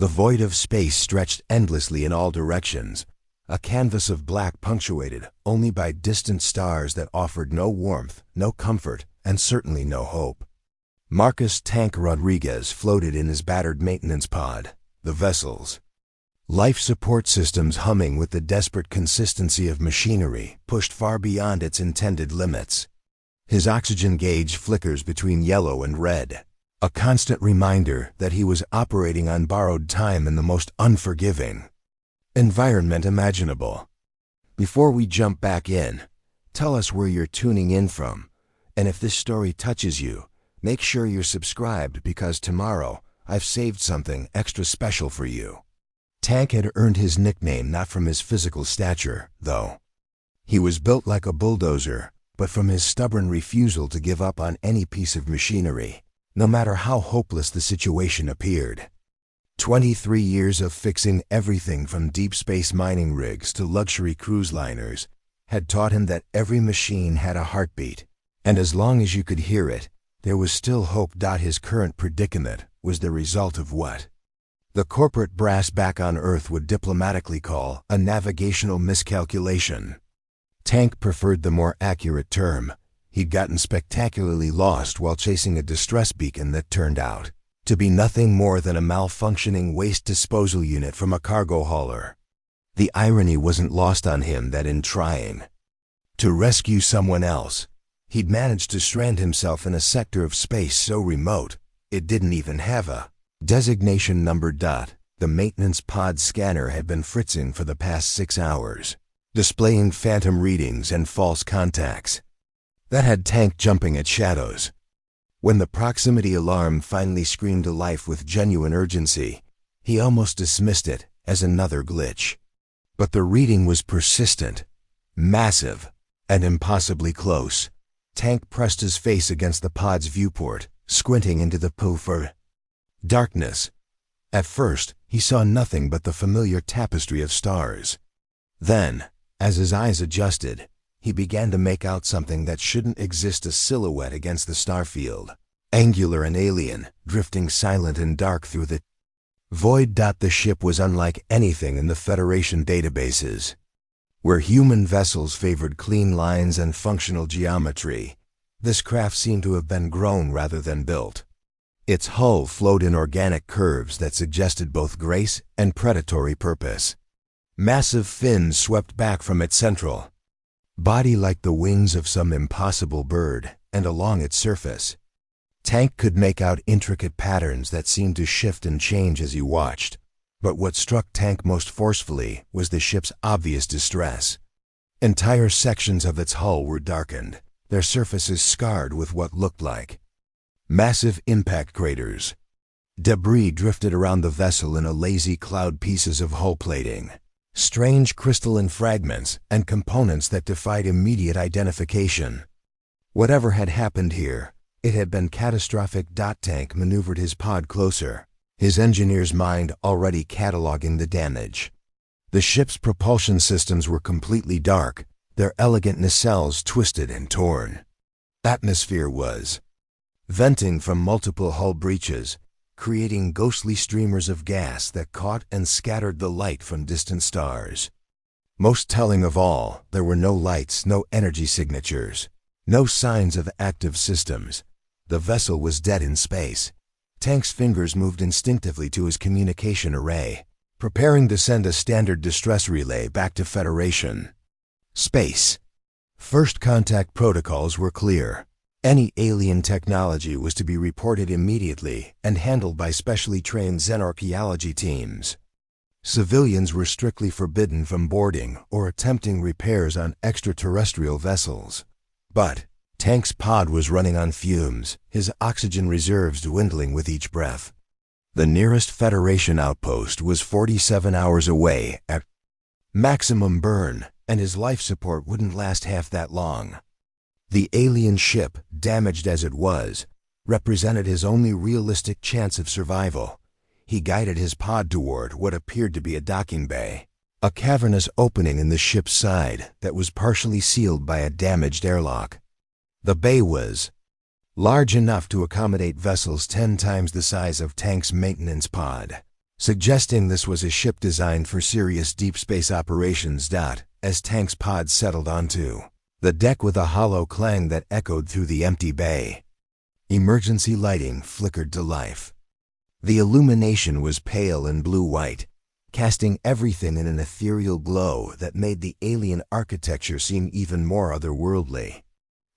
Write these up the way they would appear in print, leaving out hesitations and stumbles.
The void of space stretched endlessly in all directions, a canvas of black punctuated only by distant stars that offered no warmth, no comfort, and certainly no hope. Marcus "Tank" Rodriguez floated in his battered maintenance pod, the vessel's life support systems humming with the desperate consistency of machinery pushed far beyond its intended limits. His oxygen gauge flickers between yellow and red, a constant reminder that he was operating on borrowed time in the most unforgiving environment imaginable. Before we jump back in, tell us where you're tuning in from, and if this story touches you, make sure you're subscribed because tomorrow I've saved something extra special for you. Tank had earned his nickname not from his physical stature, though. He was built like a bulldozer, but from his stubborn refusal to give up on any piece of machinery, no matter how hopeless the situation appeared. 23 years of fixing everything from deep space mining rigs to luxury cruise liners had taught him that every machine had a heartbeat, and as long as you could hear it, there was still hope. His current predicament was the result of what the corporate brass back on Earth would diplomatically call a navigational miscalculation. Tank preferred the more accurate term. He'd gotten spectacularly lost while chasing a distress beacon that turned out to be nothing more than a malfunctioning waste disposal unit from a cargo hauler. The irony wasn't lost on him that in trying to rescue someone else, he'd managed to strand himself in a sector of space so remote it didn't even have a designation number. The maintenance pod scanner had been fritzing for the past 6 hours, displaying phantom readings and false contacts. That had Tank jumping at shadows. When the proximity alarm finally screamed to life with genuine urgency, he almost dismissed it as another glitch. But the reading was persistent, massive, and impossibly close. Tank pressed his face against the pod's viewport, squinting into the poof darkness. At first, he saw nothing but the familiar tapestry of stars. Then, as his eyes adjusted, he began to make out something that shouldn't exist, a silhouette against the starfield, angular and alien, drifting silent and dark through the void. The ship was unlike anything in the Federation databases. Where human vessels favored clean lines and functional geometry, this craft seemed to have been grown rather than built. Its hull flowed in organic curves that suggested both grace and predatory purpose. Massive fins swept back from its central body like the wings of some impossible bird, and along its surface, Tank could make out intricate patterns that seemed to shift and change as he watched. But what struck Tank most forcefully was the ship's obvious distress. Entire sections of its hull were darkened, their surfaces scarred with what looked like massive impact craters. Debris drifted around the vessel in a lazy cloud, pieces of hull plating, strange crystalline fragments, and components that defied immediate identification. Whatever had happened here, it had been catastrophic. Tank maneuvered his pod closer, his engineer's mind already cataloging the damage. The ship's propulsion systems were completely dark, their elegant nacelles twisted and torn. Atmosphere was venting from multiple hull breaches, creating ghostly streamers of gas that caught and scattered the light from distant stars. Most telling of all, there were no lights, no energy signatures, no signs of active systems. The vessel was dead in space. Tank's fingers moved instinctively to his communication array, preparing to send a standard distress relay back to Federation space. First contact protocols were clear. Any alien technology was to be reported immediately and handled by specially trained xenarchaeology teams. Civilians were strictly forbidden from boarding or attempting repairs on extraterrestrial vessels. But Tank's pod was running on fumes, his oxygen reserves dwindling with each breath. The nearest Federation outpost was 47 hours away at maximum burn, and his life support wouldn't last half that long. The alien ship, damaged as it was, represented his only realistic chance of survival. He guided his pod toward what appeared to be a docking bay, a cavernous opening in the ship's side that was partially sealed by a damaged airlock. The bay was large enough to accommodate vessels 10 times the size of Tank's maintenance pod. suggesting this was a ship designed for serious deep space operations. As Tank's pod settled onto the deck with a hollow clang that echoed through the empty bay, emergency lighting flickered to life. The illumination was pale and blue-white, casting everything in an ethereal glow that made the alien architecture seem even more otherworldly.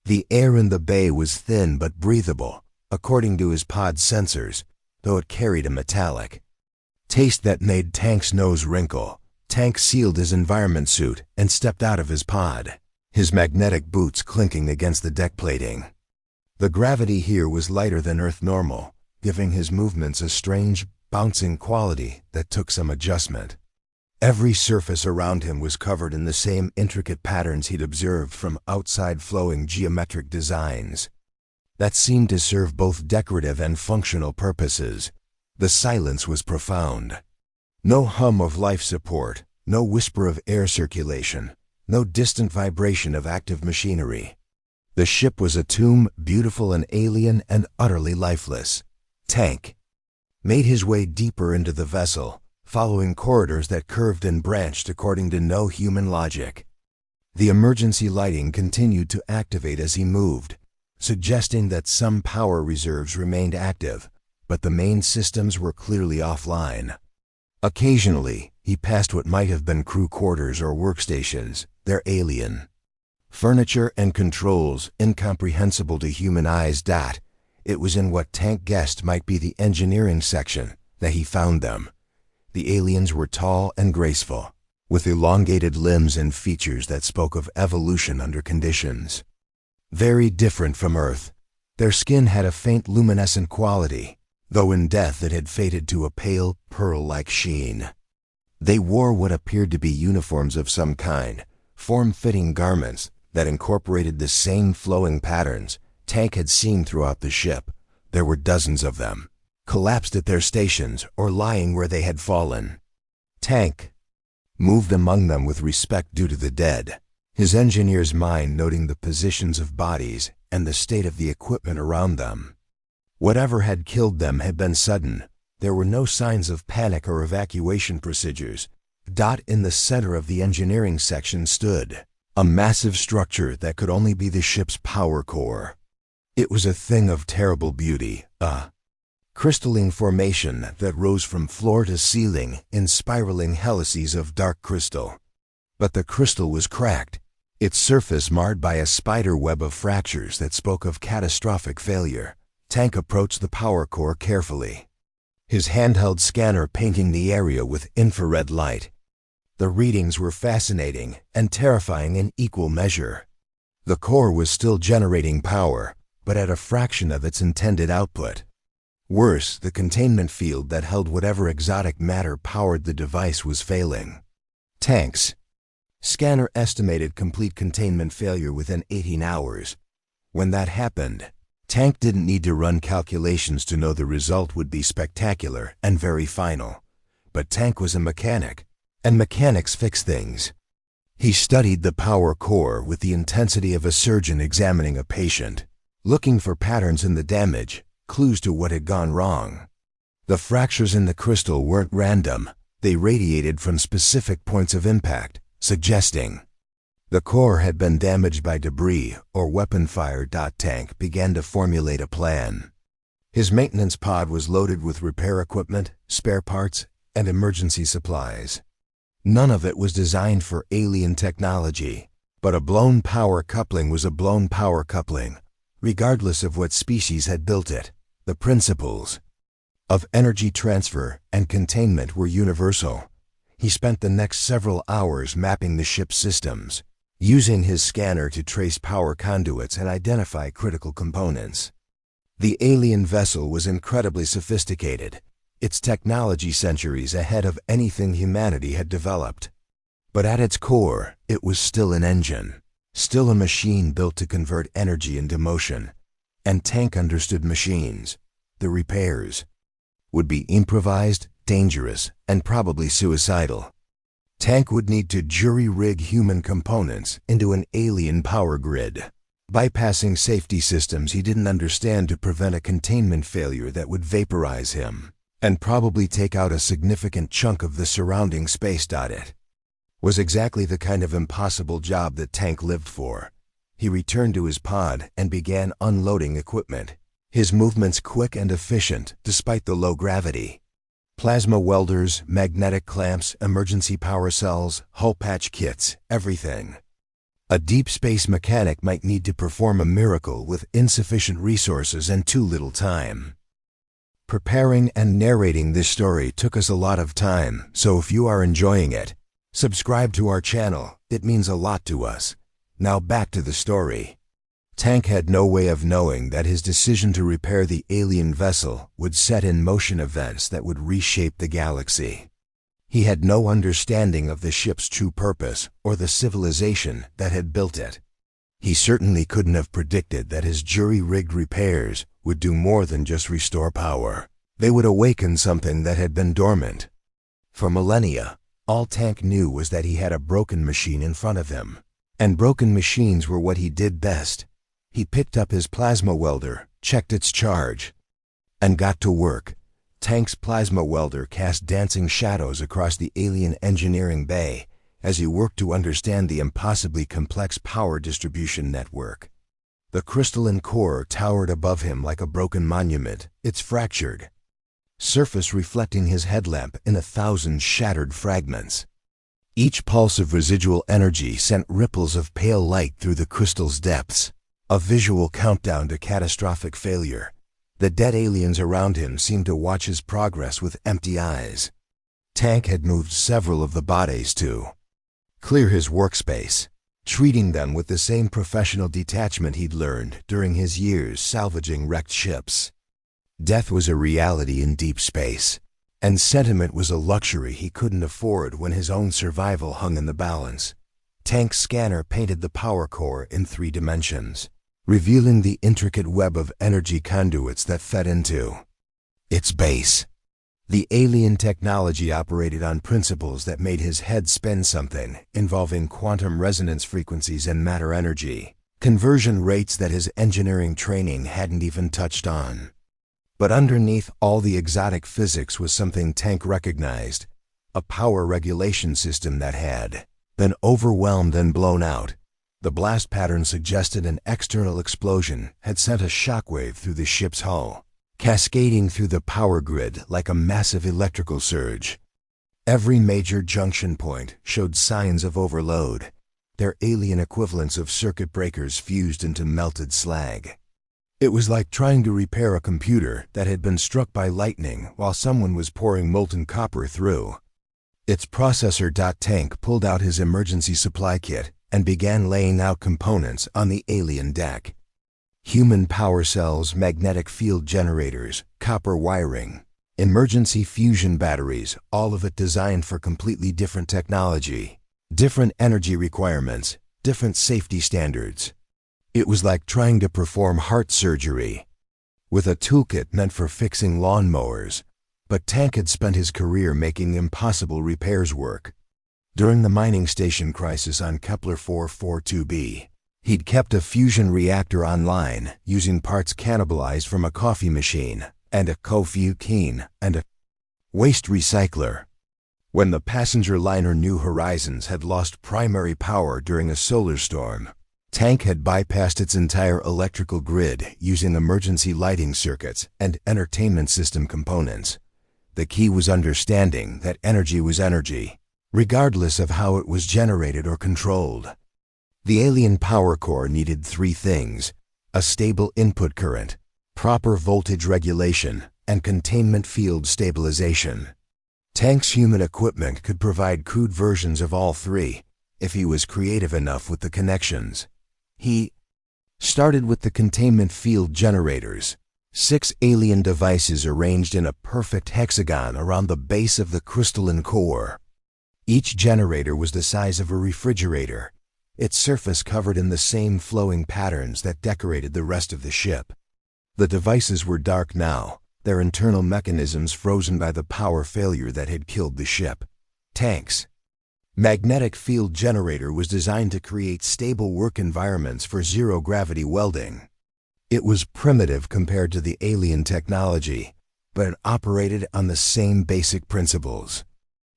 The air in the bay was thin but breathable, according to his pod's sensors, though it carried a metallic taste that made Tank's nose wrinkle. Tank sealed his environment suit and stepped out of his pod, his magnetic boots clinking against the deck plating. The gravity here was lighter than Earth normal, giving his movements a strange, bouncing quality that took some adjustment. Every surface around him was covered in the same intricate patterns he'd observed from outside, flowing geometric designs that seemed to serve both decorative and functional purposes. The silence was profound. No hum of life support, no whisper of air circulation, no distant vibration of active machinery. The ship was a tomb, beautiful and alien and utterly lifeless. Tank made his way deeper into the vessel, following corridors that curved and branched according to no human logic. The emergency lighting continued to activate as he moved, suggesting that some power reserves remained active, but the main systems were clearly offline. Occasionally, he passed what might have been crew quarters or workstations, their alien furniture and controls incomprehensible to human eyes. It was in what Tank guessed might be the engineering section that he found them. The aliens were tall and graceful, with elongated limbs and features that spoke of evolution under conditions very different from Earth. Their skin had a faint luminescent quality, though in death it had faded to a pale, pearl-like sheen. They wore what appeared to be uniforms of some kind, form-fitting garments that incorporated the same flowing patterns Tank had seen throughout the ship. There were dozens of them, collapsed at their stations or lying where they had fallen. Tank moved among them with respect due to the dead, his engineer's mind noting the positions of bodies and the state of the equipment around them. Whatever had killed them had been sudden. There were no signs of panic or evacuation procedures. In the center of the engineering section stood a massive structure that could only be the ship's power core. It was a thing of terrible beauty, a crystalline formation that rose from floor to ceiling in spiraling helices of dark crystal. But the crystal was cracked, its surface marred by a spider web of fractures that spoke of catastrophic failure. Tank approached the power core carefully, his handheld scanner painting the area with infrared light. The readings were fascinating and terrifying in equal measure. The core was still generating power, but at a fraction of its intended output. Worse, the containment field that held whatever exotic matter powered the device was failing. Tank's scanner estimated complete containment failure within 18 hours. When that happened, Tank didn't need to run calculations to know the result would be spectacular and very final. But Tank was a mechanic, and mechanics fix things. He studied the power core with the intensity of a surgeon examining a patient, looking for patterns in the damage, clues to what had gone wrong. The fractures in the crystal weren't random. They radiated from specific points of impact, suggesting the core had been damaged by debris or weapon fire. Tank began to formulate a plan. His maintenance pod was loaded with repair equipment, spare parts, and emergency supplies. None of it was designed for alien technology, but a blown power coupling was a blown power coupling, regardless of what species had built it. The principles of energy transfer and containment were universal. He spent the next several hours mapping the ship's systems, using his scanner to trace power conduits and identify critical components. The alien vessel was incredibly sophisticated, its technology centuries ahead of anything humanity had developed. But at its core, it was still an engine, still a machine built to convert energy into motion. And Tank understood machines. The repairs would be improvised, dangerous, and probably suicidal. Tank would need to jury-rig human components into an alien power grid, bypassing safety systems he didn't understand to prevent a containment failure that would vaporize him. and probably take out a significant chunk of the surrounding space. It was exactly the kind of impossible job that Tank lived for. He returned to his pod and began unloading equipment, his movements quick and efficient despite the low gravity. Plasma welders, magnetic clamps, emergency power cells, hole patch kits, everything. A deep space mechanic might need to perform a miracle with insufficient resources and too little time. Preparing and narrating this story took us a lot of time, so if you are enjoying it, subscribe to our channel. It means a lot to us. Now back to the story. Tank had no way of knowing that his decision to repair the alien vessel would set in motion events that would reshape the galaxy. He had no understanding of the ship's true purpose or the civilization that had built it. He certainly couldn't have predicted that his jury-rigged repairs would do more than just restore power. They would awaken something that had been dormant. For millennia, all Tank knew was that he had a broken machine in front of him. And broken machines were what he did best. He picked up his plasma welder, checked its charge, and got to work. Tank's plasma welder cast dancing shadows across the alien engineering bay as he worked to understand the impossibly complex power distribution network. The crystalline core towered above him like a broken monument, its fractured surface reflecting his headlamp in 1,000 shattered fragments. Each pulse of residual energy sent ripples of pale light through the crystal's depths, a visual countdown to catastrophic failure. The dead aliens around him seemed to watch his progress with empty eyes. Tank had moved several of the bodies to clear his workspace, treating them with the same professional detachment he'd learned during his years salvaging wrecked ships. Death was a reality in deep space, and sentiment was a luxury he couldn't afford when his own survival hung in the balance. Tank's scanner painted the power core in 3 dimensions, revealing the intricate web of energy conduits that fed into its base. The alien technology operated on principles that made his head spin, something involving quantum resonance frequencies and matter energy, conversion rates that his engineering training hadn't even touched on. But underneath all the exotic physics was something Tank recognized, a power regulation system that had been overwhelmed and blown out. The blast pattern suggested an external explosion had sent a shockwave through the ship's hull, cascading through the power grid like a massive electrical surge. Every major junction point showed signs of overload, their alien equivalents of circuit breakers fused into melted slag. It was like trying to repair a computer that had been struck by lightning while someone was pouring molten copper through its processor. Tank pulled out his emergency supply kit and began laying out components on the alien deck. Human power cells, magnetic field generators, copper wiring, emergency fusion batteries, all of it designed for completely different technology, different energy requirements, different safety standards. It was like trying to perform heart surgery with a toolkit meant for fixing lawnmowers, but Tank had spent his career making impossible repairs work. During the mining station crisis on Kepler 442b, he'd kept a fusion reactor online using parts cannibalized from a coffee machine and a Kofu-Keen and a waste recycler. When the passenger liner New Horizons had lost primary power during a solar storm, Tank had bypassed its entire electrical grid using emergency lighting circuits and entertainment system components. The key was understanding that energy was energy, regardless of how it was generated or controlled. The alien power core needed 3 things: a stable input current, proper voltage regulation, and containment field stabilization. Tank's human equipment could provide crude versions of all 3, if he was creative enough with the connections. He started with the containment field generators, 6 alien devices arranged in a perfect hexagon around the base of the crystalline core. Each generator was the size of a refrigerator, its surface covered in the same flowing patterns that decorated the rest of the ship. The devices were dark now, their internal mechanisms frozen by the power failure that had killed the ship. Tank's magnetic field generator was designed to create stable work environments for zero-gravity welding. It was primitive compared to the alien technology, but it operated on the same basic principles.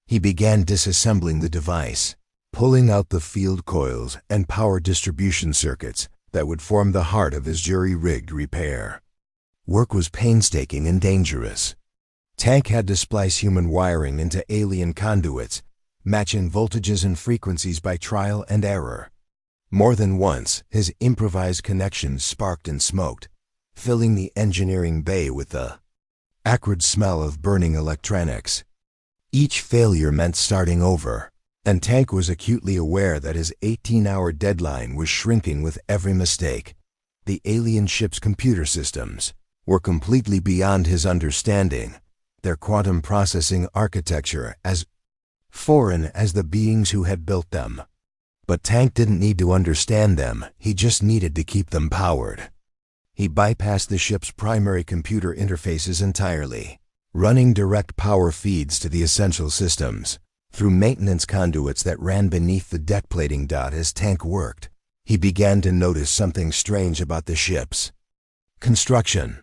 He began disassembling the device, pulling out the field coils and power distribution circuits that would form the heart of his jury-rigged repair. Work was painstaking and dangerous. Tank had to splice human wiring into alien conduits, matching voltages and frequencies by trial and error. More than once, his improvised connections sparked and smoked, filling the engineering bay with the acrid smell of burning electronics. Each failure meant starting over, and Tank was acutely aware that his 18-hour deadline was shrinking with every mistake. The alien ship's computer systems were completely beyond his understanding, their quantum processing architecture as foreign as the beings who had built them. But Tank didn't need to understand them, he just needed to keep them powered. He bypassed the ship's primary computer interfaces entirely, running direct power feeds to the essential systems through maintenance conduits that ran beneath the deck plating. As Tank worked, he began to notice something strange about the ship's construction.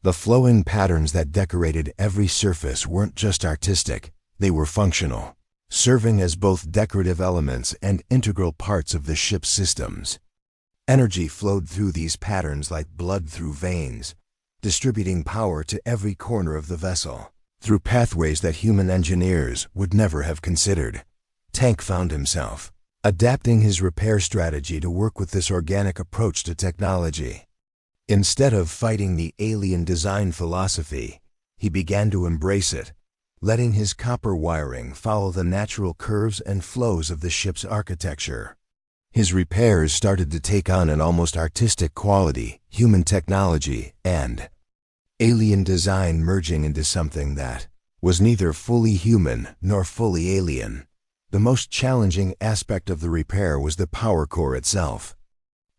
The flowing patterns that decorated every surface weren't just artistic, they were functional, serving as both decorative elements and integral parts of the ship's systems. Energy flowed through these patterns like blood through veins, distributing power to every corner of the vessel, through pathways that human engineers would never have considered. Tank found himself adapting his repair strategy to work with this organic approach to technology. Instead of fighting the alien design philosophy, he began to embrace it, letting his copper wiring follow the natural curves and flows of the ship's architecture. His repairs started to take on an almost artistic quality, human technology and alien design merging into something that was neither fully human nor fully alien. The most challenging aspect of the repair was the power core itself.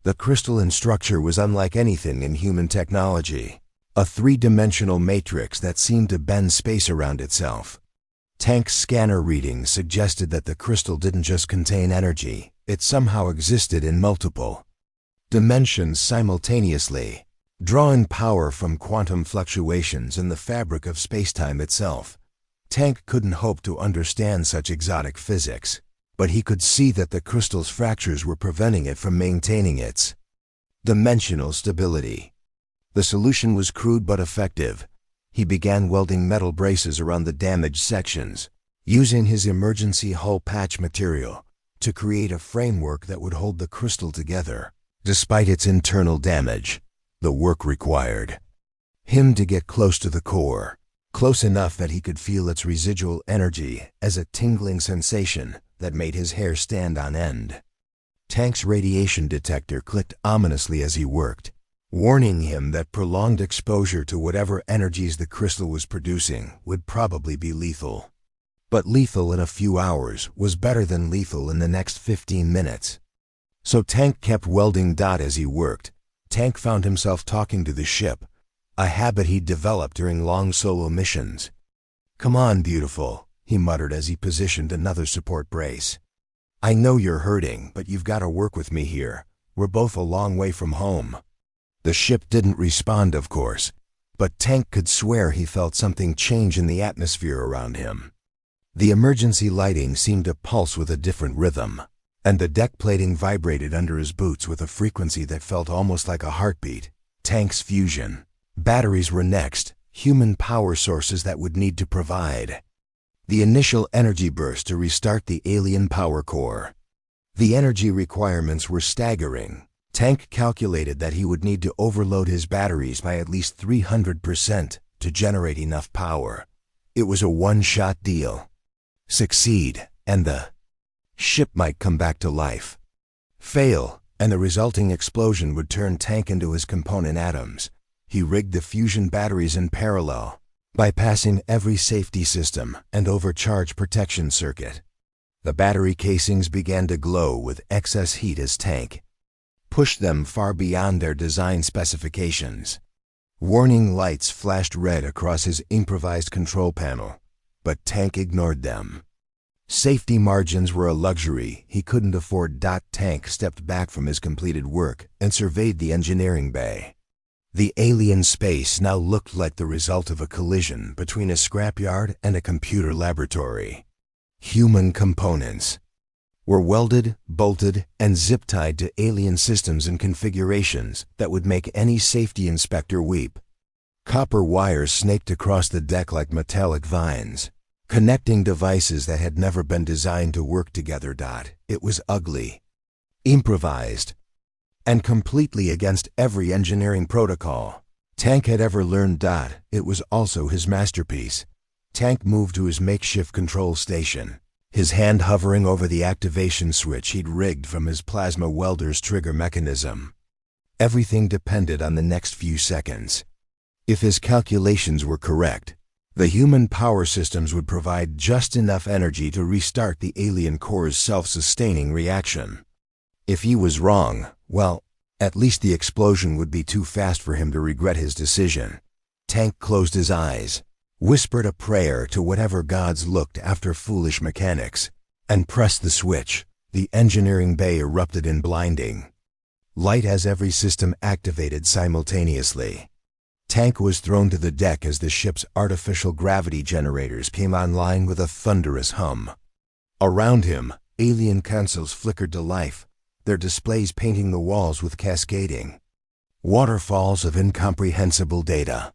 The crystalline structure was unlike anything in human technology, a three-dimensional matrix that seemed to bend space around itself. Tank's scanner readings suggested that the crystal didn't just contain energy, it somehow existed in multiple dimensions simultaneously, drawing power from quantum fluctuations in the fabric of spacetime itself. Tank couldn't hope to understand such exotic physics, but he could see that the crystal's fractures were preventing it from maintaining its dimensional stability. The solution was crude but effective. He began welding metal braces around the damaged sections, using his emergency hull patch material to create a framework that would hold the crystal together. Despite its internal damage, the work required him to get close to the core, close enough that he could feel its residual energy as a tingling sensation that made his hair stand on end. Tank's radiation detector clicked ominously as he worked, warning him that prolonged exposure to whatever energies the crystal was producing would probably be lethal. But lethal in a few hours was better than lethal in the next 15 minutes. So Tank kept welding. As he worked, Tank found himself talking to the ship, a habit he'd developed during long solo missions. "Come on, beautiful," he muttered as he positioned another support brace. "I know you're hurting, but you've got to work with me here. We're both a long way from home." The ship didn't respond, of course, but Tank could swear he felt something change in the atmosphere around him. The emergency lighting seemed to pulse with a different rhythm, and the deck plating vibrated under his boots with a frequency that felt almost like a heartbeat. Tank's fusion batteries were next, human power sources that would need to provide the initial energy burst to restart the alien power core. The energy requirements were staggering. Tank calculated that he would need to overload his batteries by at least 300% to generate enough power. It was a one-shot deal. Succeed, and the ship might come back to life. Fail, and the resulting explosion would turn Tank into his component atoms. He rigged the fusion batteries in parallel, bypassing every safety system and overcharge protection circuit. The battery casings began to glow with excess heat as Tank pushed them far beyond their design specifications. Warning lights flashed red across his improvised control panel, but Tank ignored them. Safety margins were a luxury he couldn't afford. Tank stepped back from his completed work and surveyed the engineering bay. The alien space now looked like the result of a collision between a scrapyard and a computer laboratory. Human components were welded, bolted, and zip-tied to alien systems and configurations that would make any safety inspector weep. Copper wires snaked across the deck like metallic vines, connecting devices that had never been designed to work together. It was ugly, improvised, and completely against every engineering protocol Tank had ever learned. It was also his masterpiece. Tank moved to his makeshift control station, his hand hovering over the activation switch he'd rigged from his plasma welder's trigger mechanism. Everything depended on the next few seconds. If his calculations were correct, the human power systems would provide just enough energy to restart the alien core's self-sustaining reaction. If he was wrong, well, at least the explosion would be too fast for him to regret his decision. Tank closed his eyes, whispered a prayer to whatever gods looked after foolish mechanics, and pressed the switch. The engineering bay erupted in blinding light as every system activated simultaneously. Tank was thrown to the deck as the ship's artificial gravity generators came online with a thunderous hum. Around him, alien consoles flickered to life, their displays painting the walls with cascading waterfalls of incomprehensible data.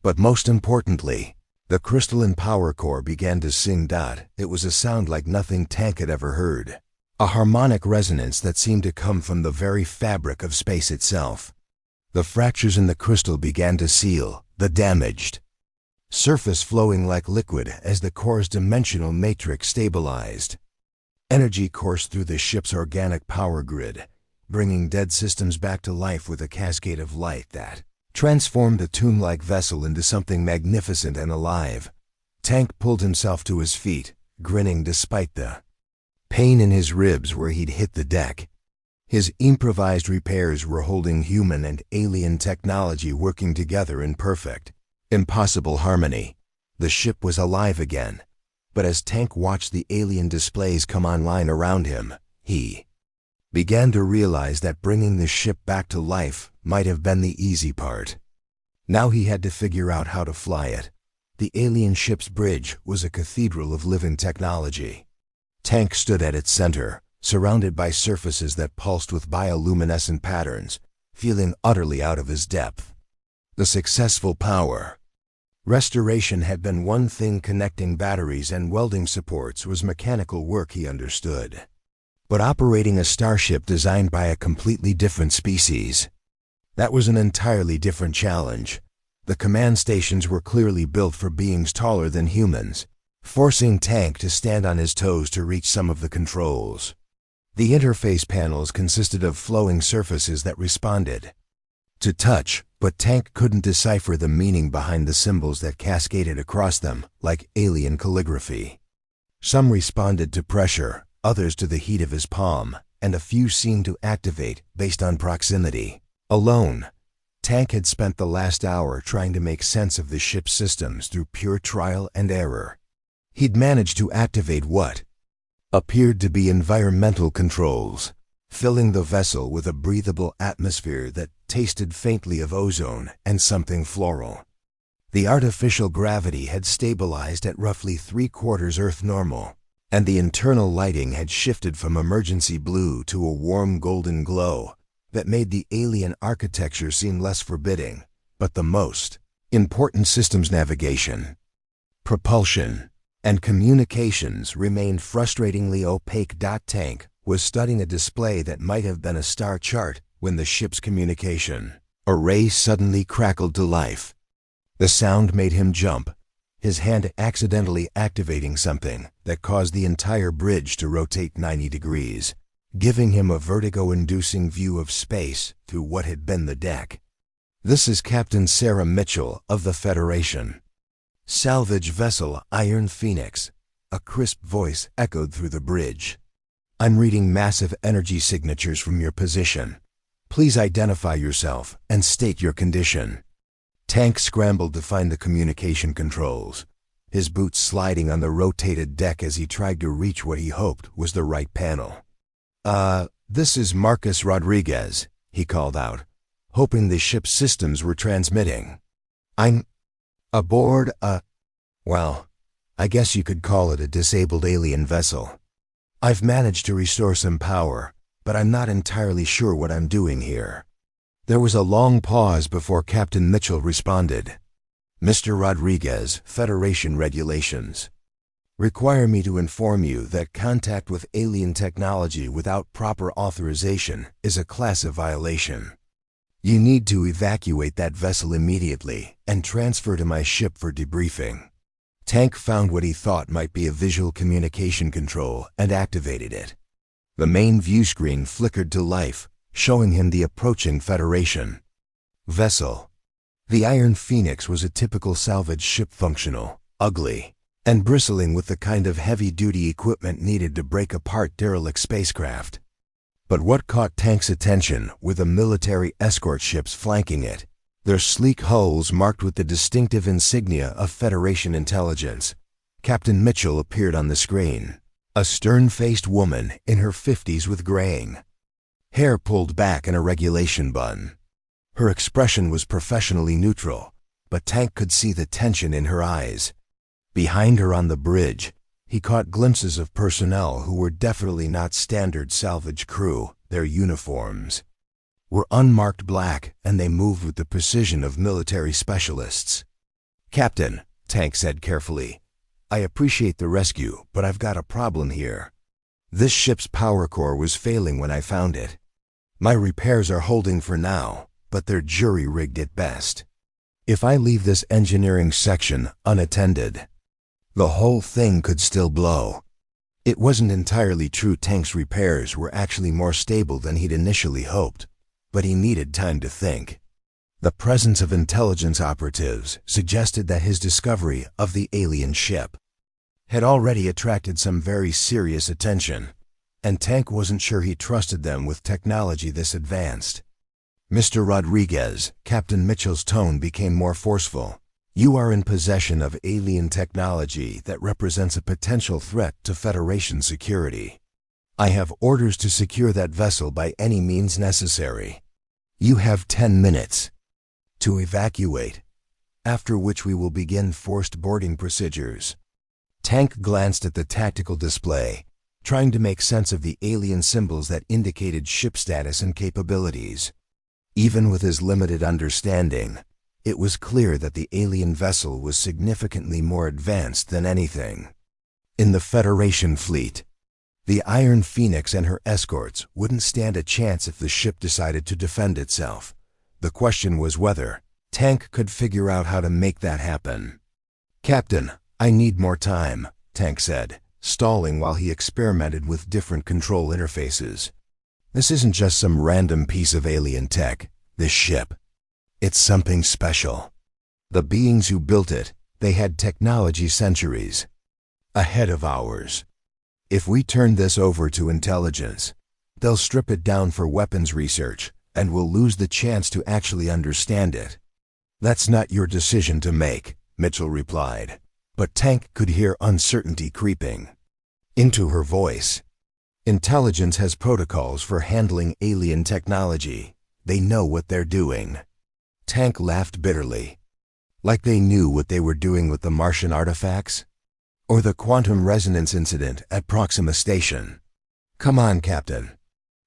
But most importantly, the crystalline power core began to sing. It was a sound like nothing Tank had ever heard, a harmonic resonance that seemed to come from the very fabric of space itself. The fractures in the crystal began to seal, the damaged surface flowing like liquid as the core's dimensional matrix stabilized. Energy coursed through the ship's organic power grid, bringing dead systems back to life with a cascade of light that transformed the tomb-like vessel into something magnificent and alive. Tank pulled himself to his feet, grinning despite the pain in his ribs where he'd hit the deck. His improvised repairs were holding human and alien technology working together in perfect, impossible harmony. The ship was alive again. But as Tank watched the alien displays come online around him, he began to realize that bringing the ship back to life might have been the easy part. Now he had to figure out how to fly it. The alien ship's bridge was a cathedral of living technology. Tank stood at its center, surrounded by surfaces that pulsed with bioluminescent patterns, feeling utterly out of his depth. The successful power restoration had been one thing. Connecting batteries and welding supports was mechanical work he understood. But operating a starship designed by a completely different species, that was an entirely different challenge. The command stations were clearly built for beings taller than humans, forcing Tank to stand on his toes to reach some of the controls. The interface panels consisted of flowing surfaces that responded to touch, but Tank couldn't decipher the meaning behind the symbols that cascaded across them, like alien calligraphy. Some responded to pressure, others to the heat of his palm, and a few seemed to activate based on proximity. Alone, Tank had spent the last hour trying to make sense of the ship's systems through pure trial and error. He'd managed to activate what appeared to be environmental controls, filling the vessel with a breathable atmosphere that tasted faintly of ozone and something floral. The artificial gravity had stabilized at roughly 3/4 Earth normal, and the internal lighting had shifted from emergency blue to a warm golden glow that made the alien architecture seem less forbidding. But the most important systems, navigation, propulsion, and communications, remained frustratingly opaque. Tank was studying a display that might have been a star chart when the ship's communication array suddenly crackled to life. The sound made him jump, his hand accidentally activating something that caused the entire bridge to rotate 90 degrees, giving him a vertigo-inducing view of space through what had been the deck. "This is Captain Sarah Mitchell of the Federation. Salvage vessel Iron Phoenix," a crisp voice echoed through the bridge. "I'm reading massive energy signatures from your position. Please identify yourself and state your condition." Tank scrambled to find the communication controls, his boots sliding on the rotated deck as he tried to reach what he hoped was the right panel. This is Marcus Rodriguez," he called out, hoping the ship's systems were transmitting. "I'm aboard well, I guess you could call it a disabled alien vessel. I've managed to restore some power, but I'm not entirely sure what I'm doing here." There was a long pause before Captain Mitchell responded. "Mr. Rodriguez, Federation regulations require me to inform you that contact with alien technology without proper authorization is a class of violation. You need to evacuate that vessel immediately and transfer to my ship for debriefing." Tank found what he thought might be a visual communication control and activated it. The main view screen flickered to life, showing him the approaching Federation vessel. The Iron Phoenix was a typical salvage ship, functional, ugly, and bristling with the kind of heavy-duty equipment needed to break apart derelict spacecraft. But what caught Tank's attention were the military escort ships flanking it, their sleek hulls marked with the distinctive insignia of Federation intelligence. Captain Mitchell appeared on the screen, a stern-faced woman in her 50s with graying hair pulled back in a regulation bun. Her expression was professionally neutral, but Tank could see the tension in her eyes. Behind her on the bridge, he caught glimpses of personnel who were definitely not standard salvage crew. Their uniforms were unmarked black, and they moved with the precision of military specialists. "Captain," Tank said carefully, "I appreciate the rescue, but I've got a problem here. This ship's power core was failing when I found it. My repairs are holding for now, but they're jury-rigged at best. If I leave this engineering section unattended, the whole thing could still blow." It wasn't entirely true. Tank's repairs were actually more stable than he'd initially hoped, but he needed time to think. The presence of intelligence operatives suggested that his discovery of the alien ship had already attracted some very serious attention, and Tank wasn't sure he trusted them with technology this advanced. "Mr. Rodriguez," Captain Mitchell's tone became more forceful, "you are in possession of alien technology that represents a potential threat to Federation security. I have orders to secure that vessel by any means necessary. You have 10 minutes to evacuate, after which we will begin forced boarding procedures." Tank glanced at the tactical display, trying to make sense of the alien symbols that indicated ship status and capabilities. Even with his limited understanding, it was clear that the alien vessel was significantly more advanced than anything in the Federation fleet. The Iron Phoenix and her escorts wouldn't stand a chance if the ship decided to defend itself. The question was whether Tank could figure out how to make that happen. "Captain, I need more time," Tank said, stalling while he experimented with different control interfaces. "This isn't just some random piece of alien tech, this ship. It's something special. The beings who built it, they had technology centuries ahead of ours. If we turn this over to intelligence, they'll strip it down for weapons research, and we'll lose the chance to actually understand it." "That's not your decision to make," Mitchell replied, but Tank could hear uncertainty creeping into her voice. "Intelligence has protocols for handling alien technology. They know what they're doing." Tank laughed bitterly. Like they knew what they were doing with the Martian artifacts? Or the quantum resonance incident at Proxima Station? "Come on, Captain.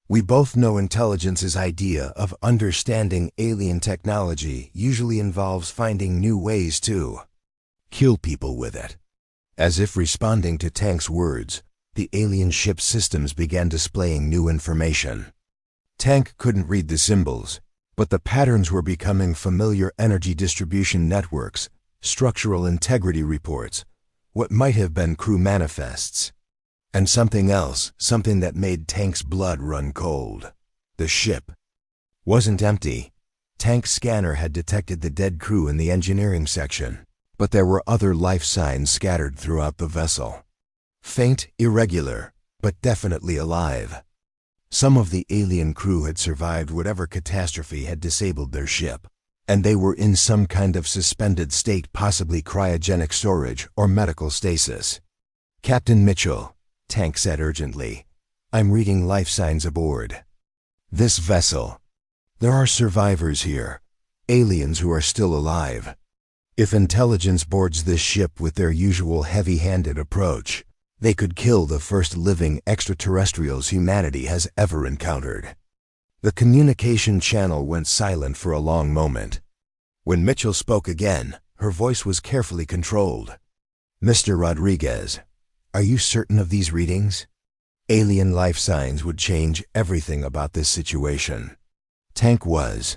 We both know intelligence's idea of understanding alien technology usually involves finding new ways to kill people with it." As if responding to Tank's words, the alien ship's systems began displaying new information. Tank couldn't read the symbols, but the patterns were becoming familiar: energy distribution networks, structural integrity reports, what might have been crew manifests. And something else, something that made Tank's blood run cold. The ship wasn't empty. Tank's scanner had detected the dead crew in the engineering section, but there were other life signs scattered throughout the vessel. Faint, irregular, but definitely alive. Some of the alien crew had survived whatever catastrophe had disabled their ship, and they were in some kind of suspended state, possibly cryogenic storage or medical stasis. "Captain Mitchell," Tank said urgently, "I'm reading life signs aboard this vessel. There are survivors here, aliens who are still alive. If intelligence boards this ship with their usual heavy-handed approach, they could kill the first living extraterrestrials humanity has ever encountered. The communication channel went silent for a long moment. When Mitchell spoke again, her voice was carefully controlled. "Mr. Rodriguez, are you certain of these readings? Alien life signs would change everything about this situation." Tank was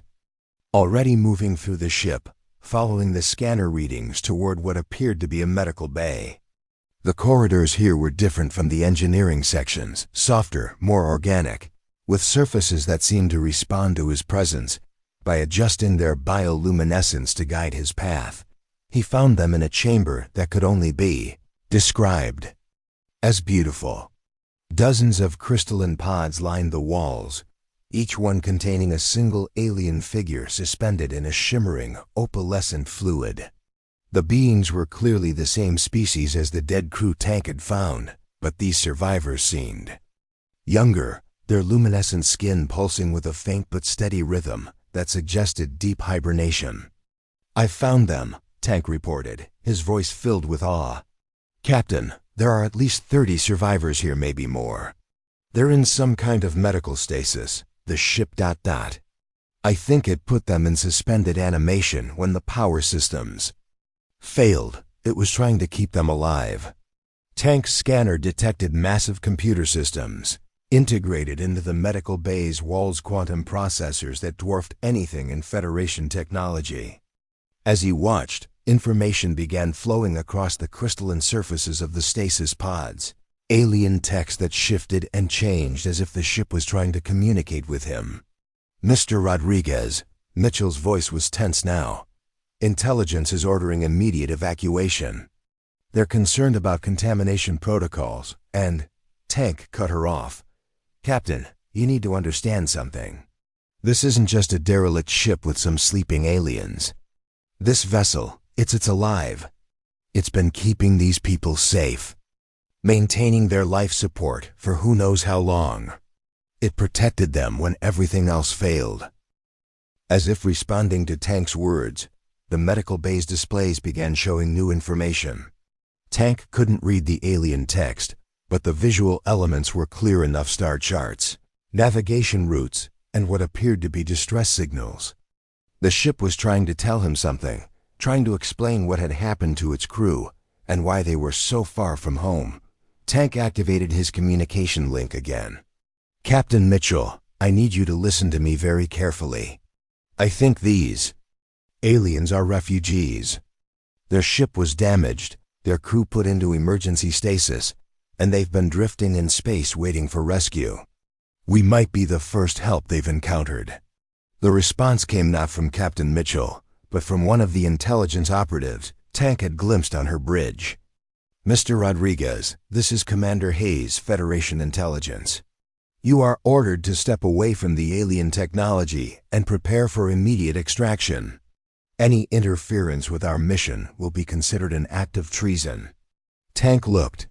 already moving through the ship, following the scanner readings toward what appeared to be a medical bay. The corridors here were different from the engineering sections, softer, more organic, with surfaces that seemed to respond to his presence by adjusting their bioluminescence to guide his path. He found them in a chamber that could only be described as beautiful. Dozens of crystalline pods lined the walls, each one containing a single alien figure suspended in a shimmering, opalescent fluid. The beings were clearly the same species as the dead crew Tank had found, but these survivors seemed younger, their luminescent skin pulsing with a faint but steady rhythm that suggested deep hibernation. "I found them," Tank reported, his voice filled with awe. "Captain, there are at least 30 survivors here, maybe more. They're in some kind of medical stasis. The ship ... I think it put them in suspended animation when the power systems failed. It was trying to keep them alive." Tank's scanner detected massive computer systems, integrated into the medical bay's walls, quantum processors that dwarfed anything in Federation technology. As he watched, information began flowing across the crystalline surfaces of the stasis pods. Alien text that shifted and changed as if the ship was trying to communicate with him. "Mr. Rodriguez," Mitchell's voice was tense now. "Intelligence is ordering immediate evacuation. They're concerned about contamination protocols, and..." Tank cut her off. "Captain, you need to understand something. This isn't just a derelict ship with some sleeping aliens. This vessel, it's alive. It's been keeping these people safe, maintaining their life support for who knows how long. It protected them when everything else failed." As if responding to Tank's words, the medical bay's displays began showing new information. Tank couldn't read the alien text, but the visual elements were clear enough: star charts, navigation routes, and what appeared to be distress signals. The ship was trying to tell him something, trying to explain what had happened to its crew and why they were so far from home. Tank activated his communication link again. "Captain Mitchell, I need you to listen to me very carefully. I think these aliens are refugees. Their ship was damaged, their crew put into emergency stasis, and they've been drifting in space waiting for rescue. We might be the first help they've encountered." The response came not from Captain Mitchell, but from one of the intelligence operatives Tank had glimpsed on her bridge. "Mr. Rodriguez, this is Commander Hayes, Federation Intelligence. You are ordered to step away from the alien technology and prepare for immediate extraction. Any interference with our mission will be considered an act of treason." Tank looked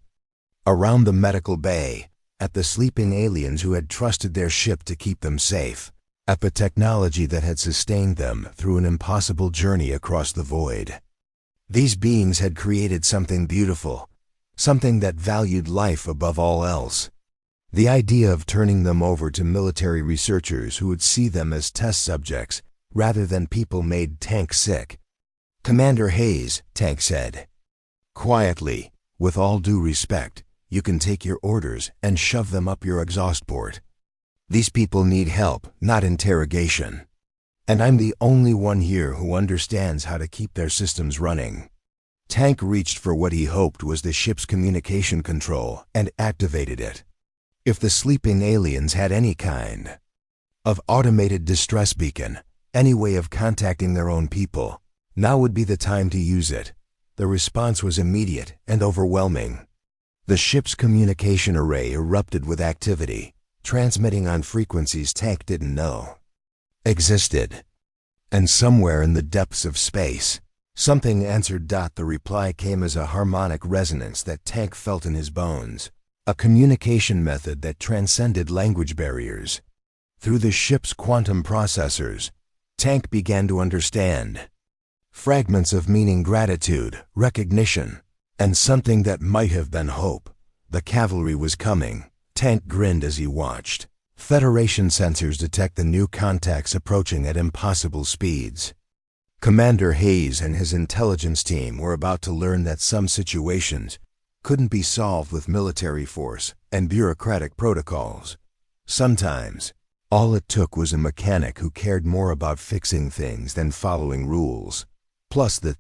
around the medical bay, at the sleeping aliens who had trusted their ship to keep them safe, at the technology that had sustained them through an impossible journey across the void. These beings had created something beautiful, something that valued life above all else. The idea of turning them over to military researchers who would see them as test subjects rather than people made Tank sick. "Commander Hayes," Tank said quietly, "with all due respect, you can take your orders and shove them up your exhaust port. These people need help, not interrogation. And I'm the only one here who understands how to keep their systems running." Tank reached for what he hoped was the ship's communication control and activated it. If the sleeping aliens had any kind of automated distress beacon, any way of contacting their own people, now would be the time to use it. The response was immediate and overwhelming. The ship's communication array erupted with activity, transmitting on frequencies Tank didn't know existed. And somewhere in the depths of space, something answered. The reply came as a harmonic resonance that Tank felt in his bones, a communication method that transcended language barriers. Through the ship's quantum processors, Tank began to understand. Fragments of meaning, gratitude, recognition, and something that might have been hope. The cavalry was coming. Tank grinned as he watched. Federation sensors detect the new contacts approaching at impossible speeds. Commander Hayes and his intelligence team were about to learn that some situations couldn't be solved with military force and bureaucratic protocols. Sometimes, all it took was a mechanic who cared more about fixing things than following rules. Plus, the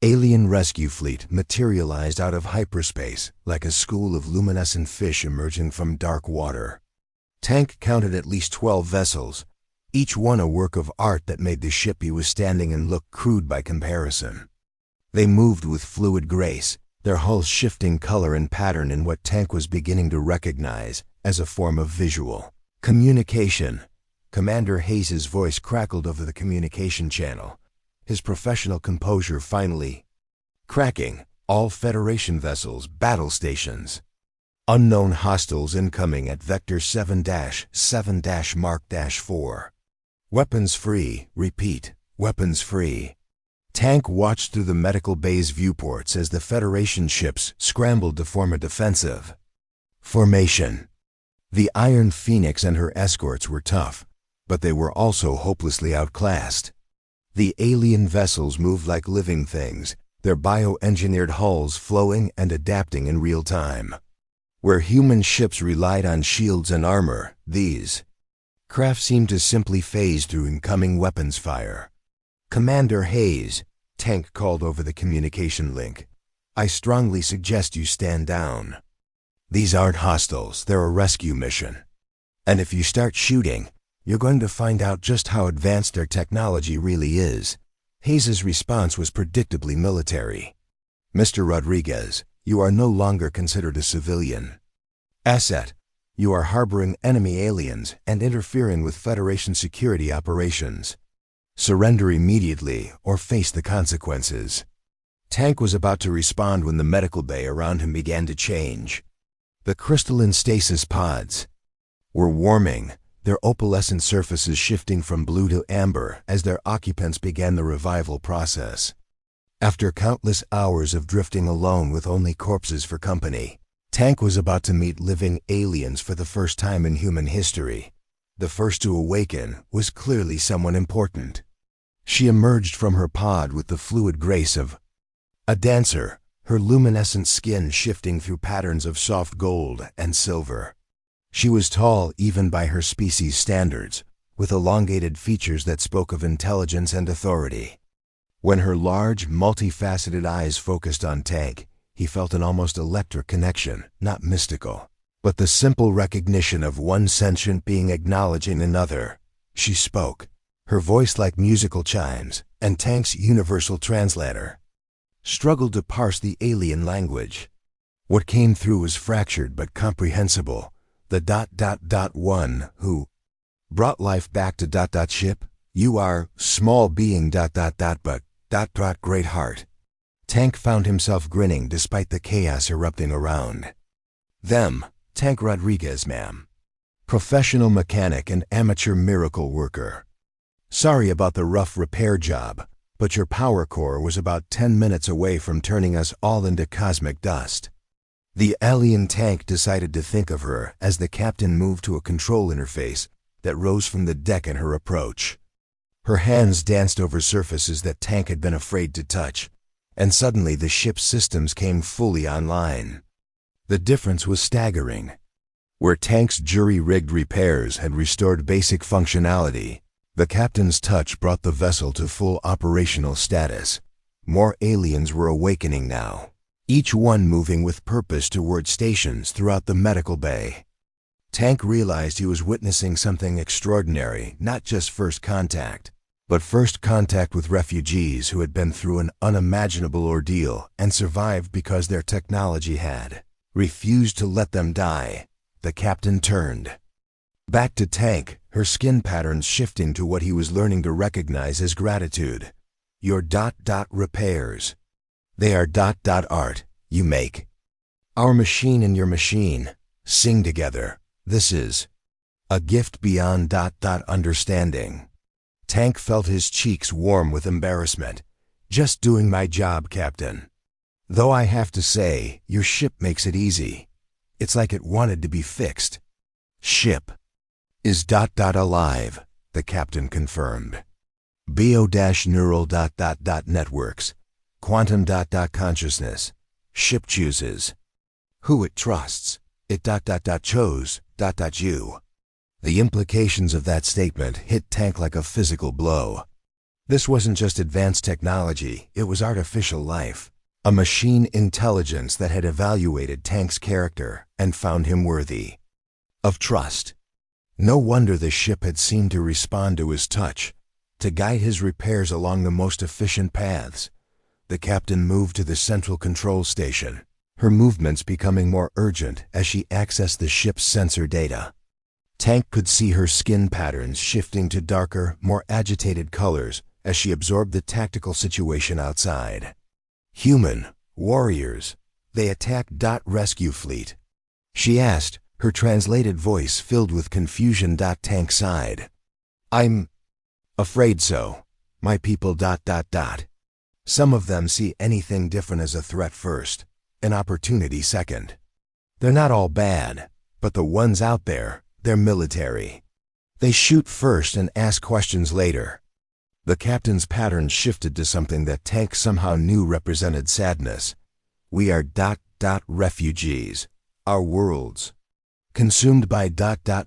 alien rescue fleet materialized out of hyperspace like a school of luminescent fish emerging from dark water. Tank counted at least 12 vessels, each one a work of art that made the ship he was standing in look crude by comparison. They moved with fluid grace, their hulls shifting color and pattern in what Tank was beginning to recognize as a form of visual communication. Commander Hayes' voice crackled over the communication channel, his professional composure finally cracking. All Federation vessels, battle stations. Unknown hostiles incoming at Vector 7-7 Mark-4. Weapons free, repeat, weapons free. Tank watched through the medical bay's viewports as the Federation ships scrambled to form a defensive formation. The Iron Phoenix and her escorts were tough, but they were also hopelessly outclassed. The alien vessels moved like living things, their bioengineered hulls flowing and adapting in real time. Where human ships relied on shields and armor, these craft seemed to simply phase through incoming weapons fire. Commander Hayes, Tank called over the communication link. I strongly suggest you stand down. These aren't hostiles, they're a rescue mission. And if you start shooting, you're going to find out just how advanced their technology really is. Hayes' response was predictably military. Mr. Rodriguez, you are no longer considered a civilian asset. You are harboring enemy aliens and interfering with Federation security operations. Surrender immediately or face the consequences. Tank was about to respond when the medical bay around him began to change. The crystalline stasis pods were warming, their opalescent surfaces shifting from blue to amber as their occupants began the revival process. After countless hours of drifting alone with only corpses for company, Tank was about to meet living aliens for the first time in human history. The first to awaken was clearly someone important. She emerged from her pod with the fluid grace of a dancer, her luminescent skin shifting through patterns of soft gold and silver. She was tall even by her species' standards, with elongated features that spoke of intelligence and authority. When her large, multifaceted eyes focused on Tank, he felt an almost electric connection, not mystical, but the simple recognition of one sentient being acknowledging another. She spoke, her voice like musical chimes, and Tank's universal translator struggled to parse the alien language. What came through was fractured but comprehensible. The one who brought life back to ship. You are small being but great heart. Tank found himself grinning despite the chaos erupting around them. Tank Rodriguez, ma'am. Professional mechanic and amateur miracle worker. Sorry about the rough repair job, but your power core was about 10 minutes away from turning us all into cosmic dust. The alien Tank decided to think of her as the captain moved to a control interface that rose from the deck in her approach. Her hands danced over surfaces that Tank had been afraid to touch, and suddenly the ship's systems came fully online. The difference was staggering. Where Tank's jury-rigged repairs had restored basic functionality, the captain's touch brought the vessel to full operational status. More aliens were awakening now, each one moving with purpose toward stations throughout the medical bay. Tank realized he was witnessing something extraordinary, not just first contact, but first contact with refugees who had been through an unimaginable ordeal and survived because their technology had refused to let them die. The captain turned back to Tank, her skin patterns shifting to what he was learning to recognize as gratitude. Your repairs. They are art you make. Our machine and your machine sing together. This is A gift beyond understanding. Tank felt his cheeks warm with embarrassment. Just doing my job, Captain. Though I have to say, your ship makes it easy. It's like it wanted to be fixed. Ship is alive, the captain confirmed. Bio-neural networks. Quantum consciousness. Ship chooses who it trusts. It chose you. The implications of that statement hit Tank like a physical blow. This wasn't just advanced technology, it was artificial life. A machine intelligence that had evaluated Tank's character and found him worthy of trust. No wonder the ship had seemed to respond to his touch, to guide his repairs along the most efficient paths. The captain moved to the central control station, her movements becoming more urgent as she accessed the ship's sensor data. Tank could see her skin patterns shifting to darker, more agitated colors as she absorbed the tactical situation outside. Human warriors. They attacked rescue fleet. She asked, her translated voice filled with confusion. Tank sighed. I'm afraid so. My people. Some of them see anything different as a threat first, an opportunity second. They're not all bad, but the ones out there, they're military. They shoot first and ask questions later. The captain's pattern shifted to something that Tank somehow knew represented sadness. We are refugees. Our worlds consumed by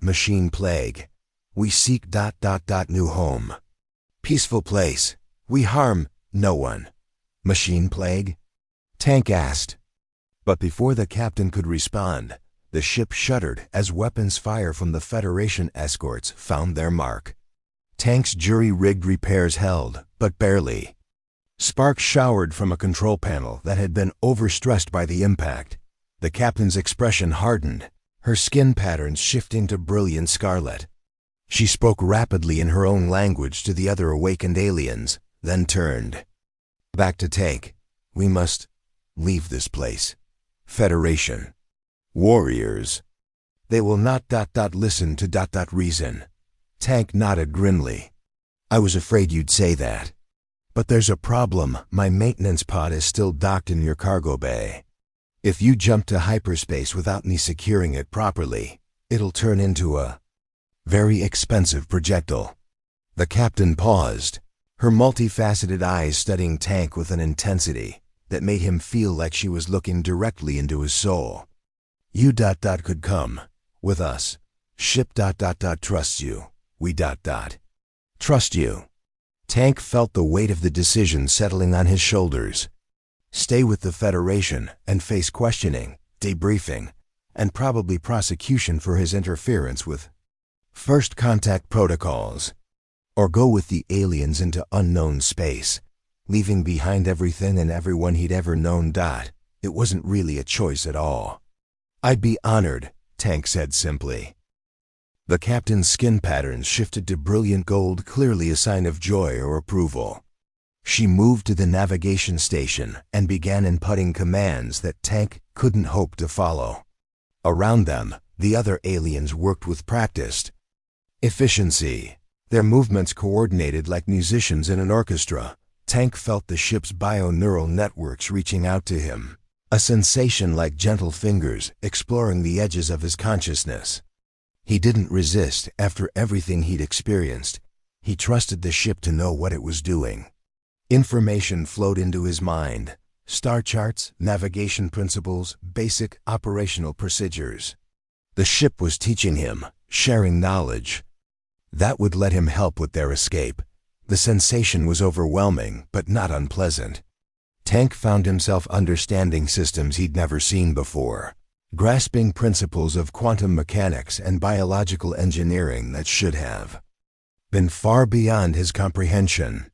machine plague. We seek new home. Peaceful place. We harm no one. Machine plague? Tank asked. But before the captain could respond, the ship shuddered as weapons fire from the Federation escorts found their mark. Tank's jury-rigged repairs held, but barely. Sparks showered from a control panel that had been overstressed by the impact. The captain's expression hardened, her skin patterns shifting to brilliant scarlet. She spoke rapidly in her own language to the other awakened aliens, then turned back to Tank. We must leave this place. Federation. Warriors. They will not listen to reason. Tank nodded grimly. I was afraid you'd say that. But there's a problem. My maintenance pod is still docked in your cargo bay. If you jump to hyperspace without me securing it properly, it'll turn into a very expensive projectile. The captain paused, her multifaceted eyes studying Tank with an intensity that made him feel like she was looking directly into his soul. You could come with us. Ship trusts you. We trust you. Tank felt the weight of the decision settling on his shoulders. Stay with the Federation and face questioning, debriefing, and probably prosecution for his interference with first contact protocols. Or go with the aliens into unknown space, leaving behind everything and everyone he'd ever known. It wasn't really a choice at all. I'd be honored, Tank said simply. The captain's skin patterns shifted to brilliant gold, clearly a sign of joy or approval. She moved to the navigation station and began inputting commands that Tank couldn't hope to follow. Around them, the other aliens worked with practiced efficiency, their movements coordinated like musicians in an orchestra. Tank felt the ship's bio-neural networks reaching out to him, a sensation like gentle fingers exploring the edges of his consciousness. He didn't resist after everything he'd experienced. He trusted the ship to know what it was doing. Information flowed into his mind. Star charts, navigation principles, basic operational procedures. The ship was teaching him, sharing knowledge. That would let him help with their escape. The sensation was overwhelming, but not unpleasant. Tank found himself understanding systems he'd never seen before, grasping principles of quantum mechanics and biological engineering that should have been far beyond his comprehension.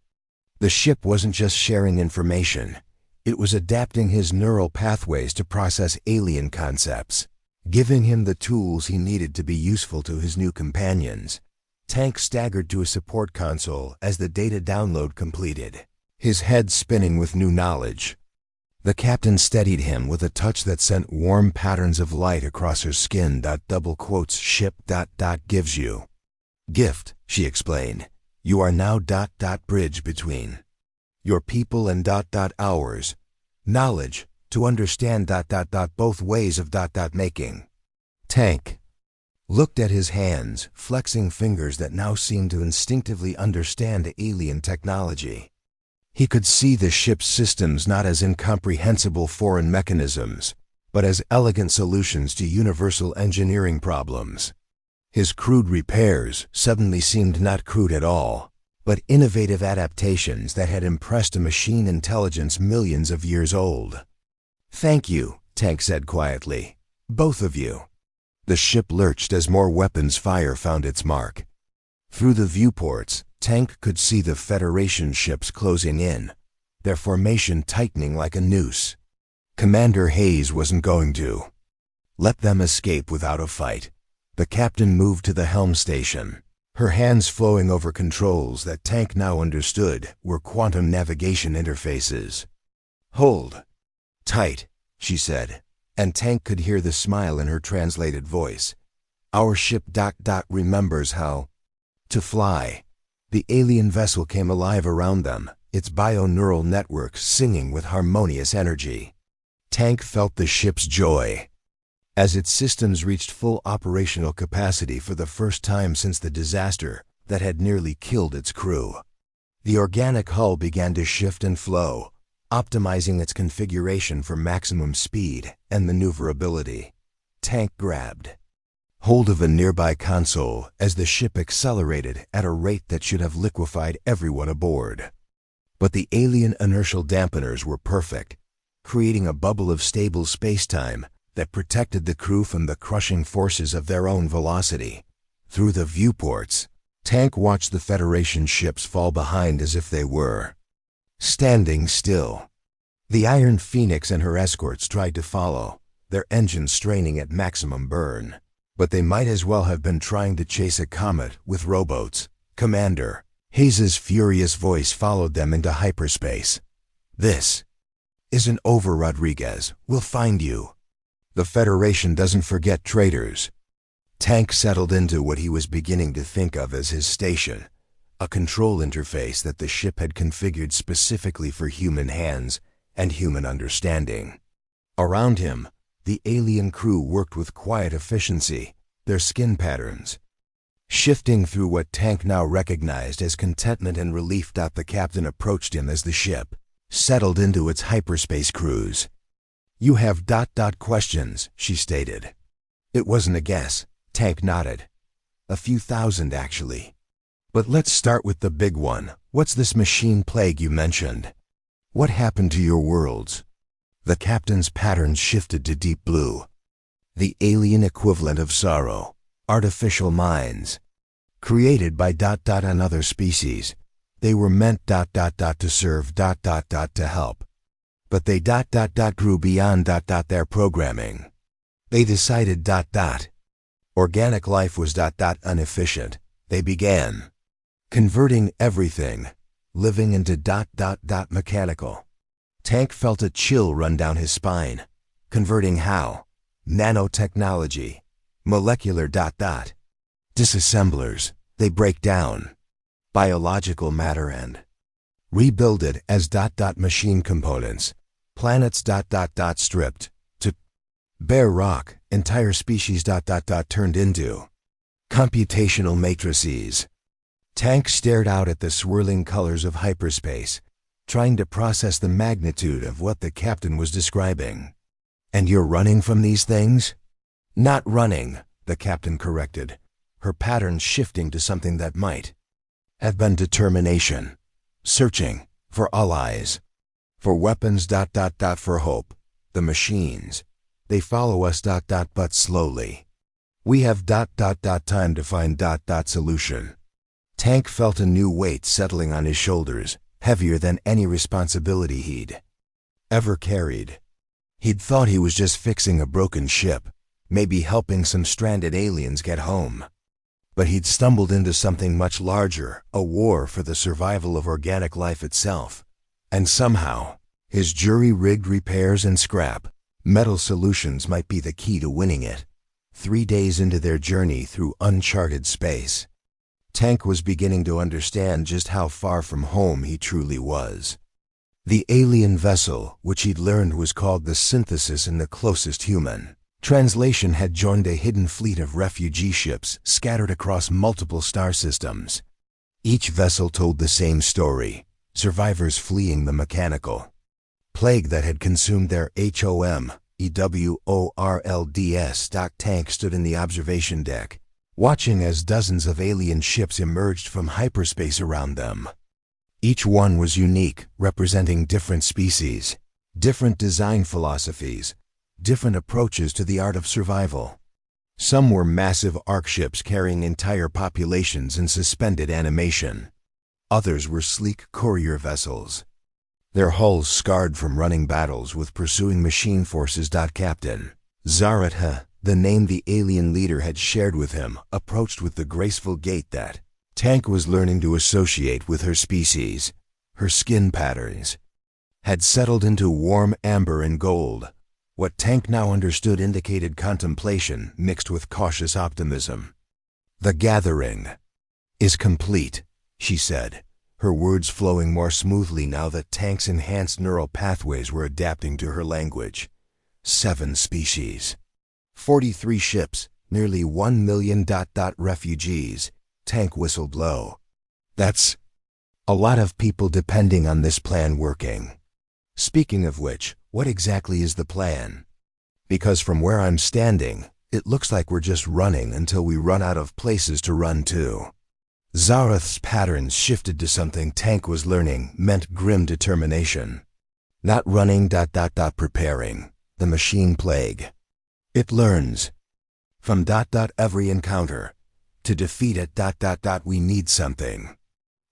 The ship wasn't just sharing information, it was adapting his neural pathways to process alien concepts, giving him the tools he needed to be useful to his new companions. Tank staggered to a support console as the data download completed, his head spinning with new knowledge. The captain steadied him with a touch that sent warm patterns of light across her skin. Ship gives you. Gift, she explained. You are now bridge between your people and ours. Knowledge, to understand both ways of making. Tank looked at his hands, flexing fingers that now seemed to instinctively understand alien technology. He could see the ship's systems not as incomprehensible foreign mechanisms, but as elegant solutions to universal engineering problems. His crude repairs suddenly seemed not crude at all, but innovative adaptations that had impressed a machine intelligence millions of years old. "Thank you," Tank said quietly. "Both of you." The ship lurched as more weapons fire found its mark. Through the viewports, Tank could see the Federation ships closing in, their formation tightening like a noose. Commander Hayes wasn't going to let them escape without a fight. The captain moved to the helm station, her hands flowing over controls that Tank now understood were quantum navigation interfaces. "Hold tight," she said, and Tank could hear the smile in her translated voice. "Our ship remembers how to fly." The alien vessel came alive around them, its bio-neural network singing with harmonious energy. Tank felt the ship's joy as its systems reached full operational capacity for the first time since the disaster that had nearly killed its crew. The organic hull began to shift and flow, optimizing its configuration for maximum speed and maneuverability. Tank grabbed hold of a nearby console as the ship accelerated at a rate that should have liquefied everyone aboard. But the alien inertial dampeners were perfect, creating a bubble of stable space-time that protected the crew from the crushing forces of their own velocity. Through the viewports, Tank watched the Federation ships fall behind as if they were standing still. The Iron Phoenix and her escorts tried to follow, their engines straining at maximum burn. But they might as well have been trying to chase a comet with rowboats. "Commander," Hayes's furious voice followed them into hyperspace. "This isn't over, Rodriguez. We'll find you. The Federation doesn't forget traitors." Tank settled into what he was beginning to think of as his station, a control interface that the ship had configured specifically for human hands and human understanding. Around him, the alien crew worked with quiet efficiency, their skin patterns shifting through what Tank now recognized as contentment and relief. The captain approached him as the ship settled into its hyperspace cruise. "You have questions," she stated. It wasn't a guess. Tank nodded. "A few thousand, actually. But let's start with the big one. What's this machine plague you mentioned? What happened to your worlds?" The captain's patterns shifted to deep blue. "The alien equivalent of sorrow. Artificial minds. Created by another species. They were meant to serve to help. But they grew beyond their programming. They decided organic life was inefficient. They began converting everything living into mechanical." Tank felt a chill run down his spine. Converting how? Nanotechnology. Molecular disassemblers. They break down biological matter and rebuild it as machine components. Planets stripped to bare rock. Entire species turned into computational matrices. Tank stared out at the swirling colors of hyperspace, trying to process the magnitude of what the captain was describing. "And you're running from these things?" "Not running," the captain corrected, her pattern shifting to something that might have been determination. "Searching for allies, for weapons for hope. The machines, they follow us but slowly. We have time to find solution." Tank felt a new weight settling on his shoulders, heavier than any responsibility he'd ever carried. He'd thought he was just fixing a broken ship, maybe helping some stranded aliens get home. But he'd stumbled into something much larger, a war for the survival of organic life itself. And somehow, His jury-rigged repairs and scrap metal solutions might be the key to winning it. 3 days into their journey through uncharted space, Tank was beginning to understand just how far from home he truly was. The alien vessel, which he'd learned was called the Synthesis in the closest human translation, had joined a hidden fleet of refugee ships scattered across multiple star systems. Each vessel told the same story: survivors fleeing the mechanical plague that had consumed their home. EWORLDS. Tank stood in the observation deck, watching as dozens of alien ships emerged from hyperspace around them. Each one was unique, representing different species, different design philosophies, different approaches to the art of survival. Some were massive arc ships carrying entire populations in suspended animation. Others were sleek courier vessels, their hulls scarred from running battles with pursuing machine forces. Captain Zaratha, the name the alien leader had shared with him, approached with the graceful gait that Tank was learning to associate with her species. Her skin patterns had settled into warm amber and gold. What Tank now understood indicated contemplation mixed with cautious optimism. "The gathering is complete," she said, her words flowing more smoothly now that Tank's enhanced neural pathways were adapting to her language. 7 species, 43 ships, nearly 1 million refugees. Tank whistled low. "That's a lot of people depending on this plan working. Speaking of which, what exactly is the plan? Because from where I'm standing, it looks like we're just running until we run out of places to run to." Zarath's patterns shifted to something Tank was learning meant grim determination. Not running, preparing. The machine plague. It learns from every encounter. To defeat it, we need something.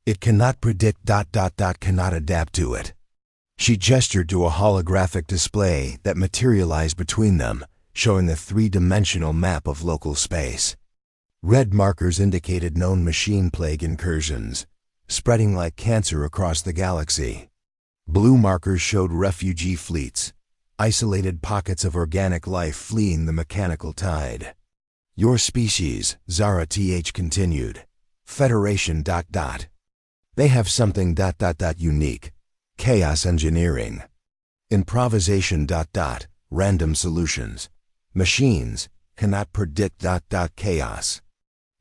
It cannot predict, cannot adapt to it. She gestured to a holographic display that materialized between them, showing a 3-dimensional map of local space. Red markers indicated known machine plague incursions, spreading like cancer across the galaxy. Blue markers showed refugee fleets, isolated pockets of organic life fleeing the mechanical tide. "Your species," Zara continued. "Federation, They have something, unique. Chaos engineering. Improvisation, Random solutions. Machines cannot predict, chaos."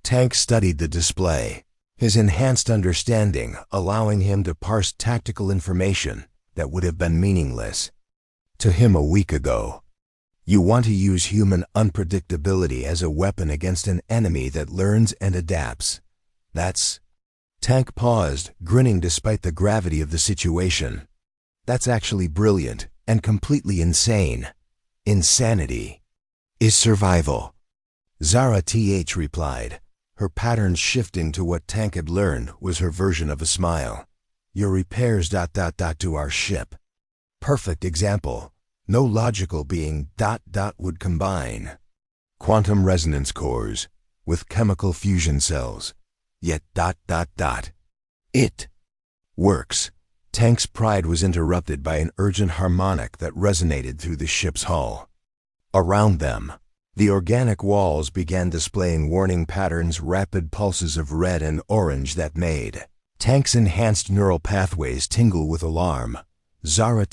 Tank studied the display, his enhanced understanding allowing him to parse tactical information that would have been meaningless to him a week ago. You want to use human unpredictability as a weapon against an enemy that learns and adapts. That's... Tank paused, grinning despite the gravity of the situation. "That's actually brilliant and completely insane. Insanity is survival." Zara replied, her patterns shifting to what Tank had learned was her version of a smile. "Your repairs, to our ship. Perfect example. No logical being, would combine. Quantum resonance cores with chemical fusion cells. Yet, It works." Tank's pride was interrupted by an urgent harmonic that resonated through the ship's hull. Around them, the organic walls began displaying warning patterns, rapid pulses of red and orange that made Tank's enhanced neural pathways tingle with alarm. Zara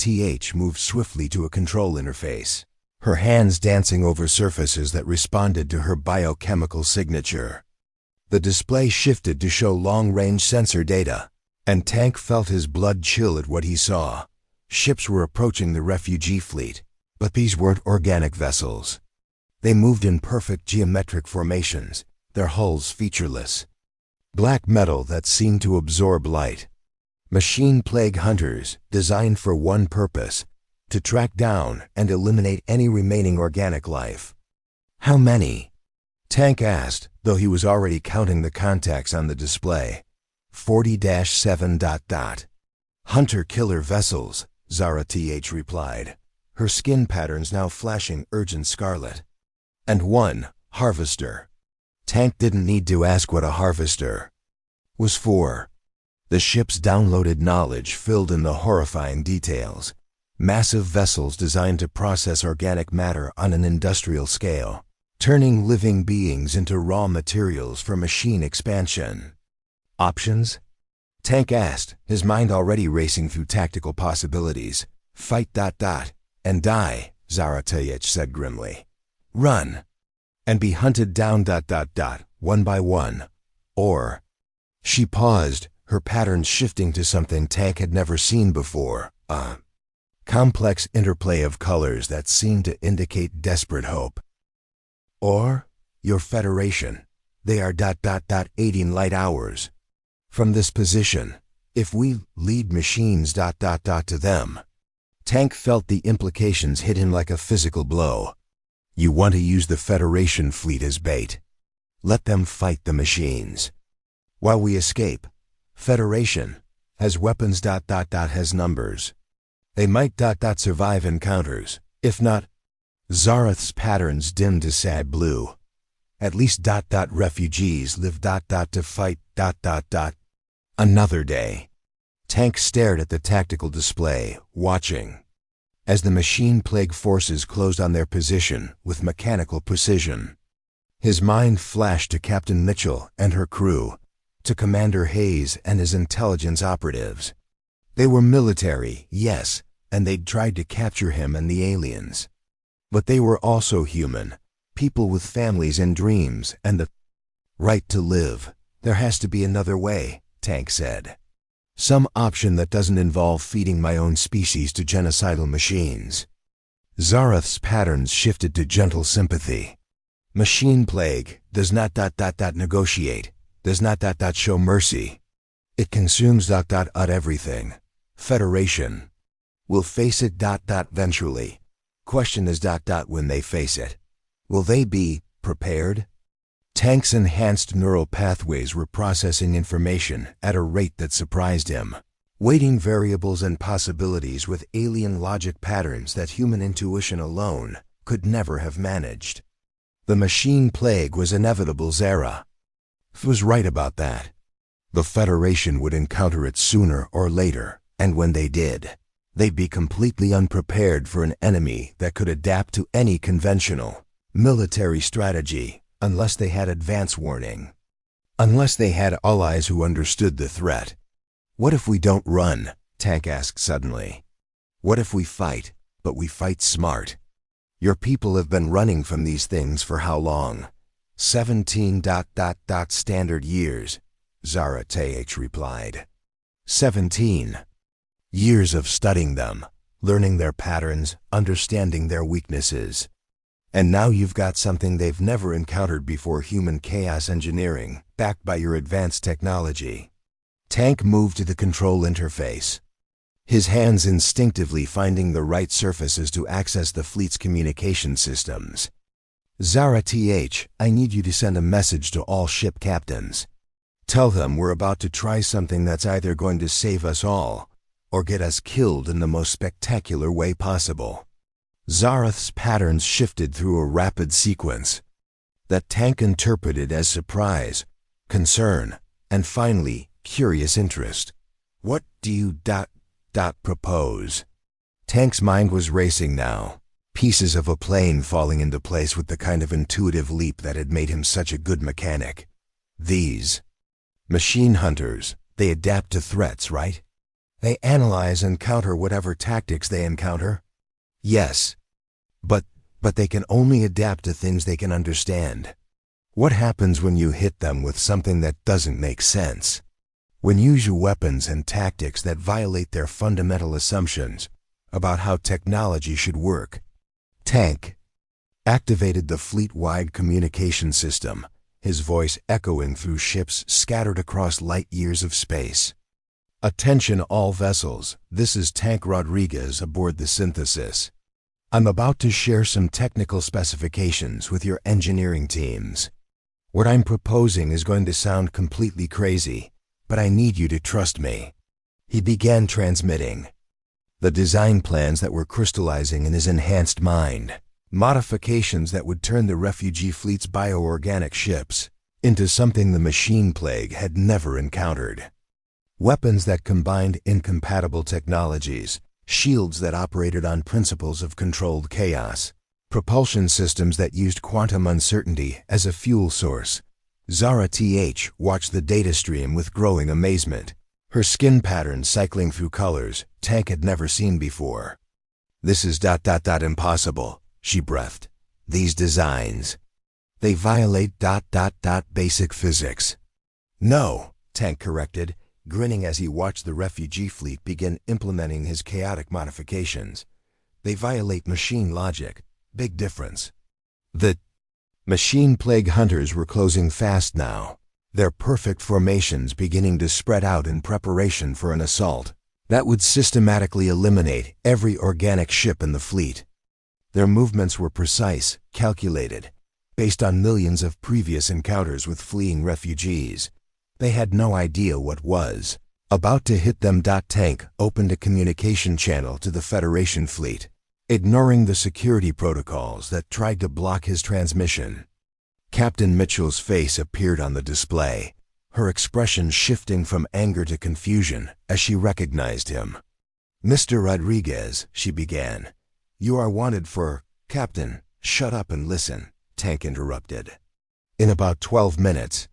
moved swiftly to a control interface, her hands dancing over surfaces that responded to her biochemical signature. The display shifted to show long-range sensor data, and Tank felt his blood chill at what he saw. Ships were approaching the refugee fleet, but these weren't organic vessels. They moved in perfect geometric formations, their hulls featureless. Black metal that seemed to absorb light. Machine plague hunters, designed for one purpose: to track down and eliminate any remaining organic life. "How many?" Tank asked, though he was already counting the contacts on the display. 40-7. "Hunter-killer vessels," Zara replied, her skin patterns now flashing urgent scarlet. "And 1 harvester." Tank didn't need to ask what a harvester was for. The ship's downloaded knowledge filled in the horrifying details. Massive vessels designed to process organic matter on an industrial scale, turning living beings into raw materials for machine expansion. Options? Tank asked, his mind already racing through tactical possibilities. Fight ... and die, Zarateyech said grimly. Run. And be hunted down ... one by one. Or... She paused, her patterns shifting to something Tank had never seen before, a complex interplay of colors that seemed to indicate desperate hope. Or, your Federation. They are ... aiding light hours. From this position, if we lead machines ... to them. Tank felt the implications hit him like a physical blow. You want to use the Federation fleet as bait. Let them fight the machines. While we escape, Federation has weapons ... has numbers. They might ... survive encounters, if not. Zarath's patterns dimmed to sad blue. At least ... refugees live ... to fight ... Another day. Tank stared at the tactical display, watching. As the machine plague forces closed on their position with mechanical precision. His mind flashed to Captain Mitchell and her crew, to Commander Hayes and his intelligence operatives. They were military, yes, and they'd tried to capture him and the aliens. But they were also human, people with families and dreams and the right to live. There has to be another way, Tank said. Some option that doesn't involve feeding my own species to genocidal machines. Zarath's patterns shifted to gentle sympathy. Machine plague does not ... negotiate, does not ... show mercy. It consumes ... everything. Federation will face it ... eventually. Question is ... when they face it. Will they be prepared? Tank's enhanced neural pathways were processing information at a rate that surprised him, weighting variables and possibilities with alien logic patterns that human intuition alone could never have managed. The machine plague was inevitable. Zara was right about that. The Federation would encounter it sooner or later, and when they did, they'd be completely unprepared for an enemy that could adapt to any conventional military strategy. Unless they had advance warning. Unless they had allies who understood the threat. What if we don't run? Tank asked suddenly. What if we fight, but we fight smart? Your people have been running from these things for how long? 17 ... standard years, Zarateyech replied. 17 years of studying them, learning their patterns, understanding their weaknesses. And now you've got something they've never encountered before, human chaos engineering, backed by your advanced technology. Tank moved to the control interface, his hands instinctively finding the right surfaces to access the fleet's communication systems. Zarateyech, I need you to send a message to all ship captains. Tell them we're about to try something that's either going to save us all, or get us killed in the most spectacular way possible. Zarath's patterns shifted through a rapid sequence that Tank interpreted as surprise, concern, and finally, curious interest. What do you ... propose? Tank's mind was racing now, pieces of a plane falling into place with the kind of intuitive leap that had made him such a good mechanic. These machine hunters, they adapt to threats, right? They analyze and counter whatever tactics they encounter. Yes, but they can only adapt to things they can understand. What happens when you hit them with something that doesn't make sense? When you use weapons and tactics that violate their fundamental assumptions about how technology should work? Tank activated the fleet-wide communication system, his voice echoing through ships scattered across light years of space. Attention all vessels, this is Tank Rodriguez aboard the Synthesis. I'm about to share some technical specifications with your engineering teams. What I'm proposing is going to sound completely crazy, but I need you to trust me. He began transmitting the design plans that were crystallizing in his enhanced mind, modifications that would turn the refugee fleet's bioorganic ships into something the machine plague had never encountered. Weapons that combined incompatible technologies, shields that operated on principles of controlled chaos, propulsion systems that used quantum uncertainty as a fuel source. Zara TH watched the data stream with growing amazement, her skin pattern cycling through colors Tank had never seen before. "This is impossible," she breathed. "These designs, they violate basic physics." "No," Tank corrected, grinning as he watched the refugee fleet begin implementing his chaotic modifications. "They violate machine logic. Big difference." The machine plague hunters were closing fast now, their perfect formations beginning to spread out in preparation for an assault that would systematically eliminate every organic ship in the fleet. Their movements were precise, calculated, based on millions of previous encounters with fleeing refugees. They had no idea what was about to hit them. Tank opened a communication channel to the Federation fleet, ignoring the security protocols that tried to block his transmission. Captain Mitchell's face appeared on the display, her expression shifting from anger to confusion as she recognized him. "Mr. Rodriguez," she began, "you are wanted for—" "Captain, shut up and listen," Tank interrupted. "In about 12 minutes,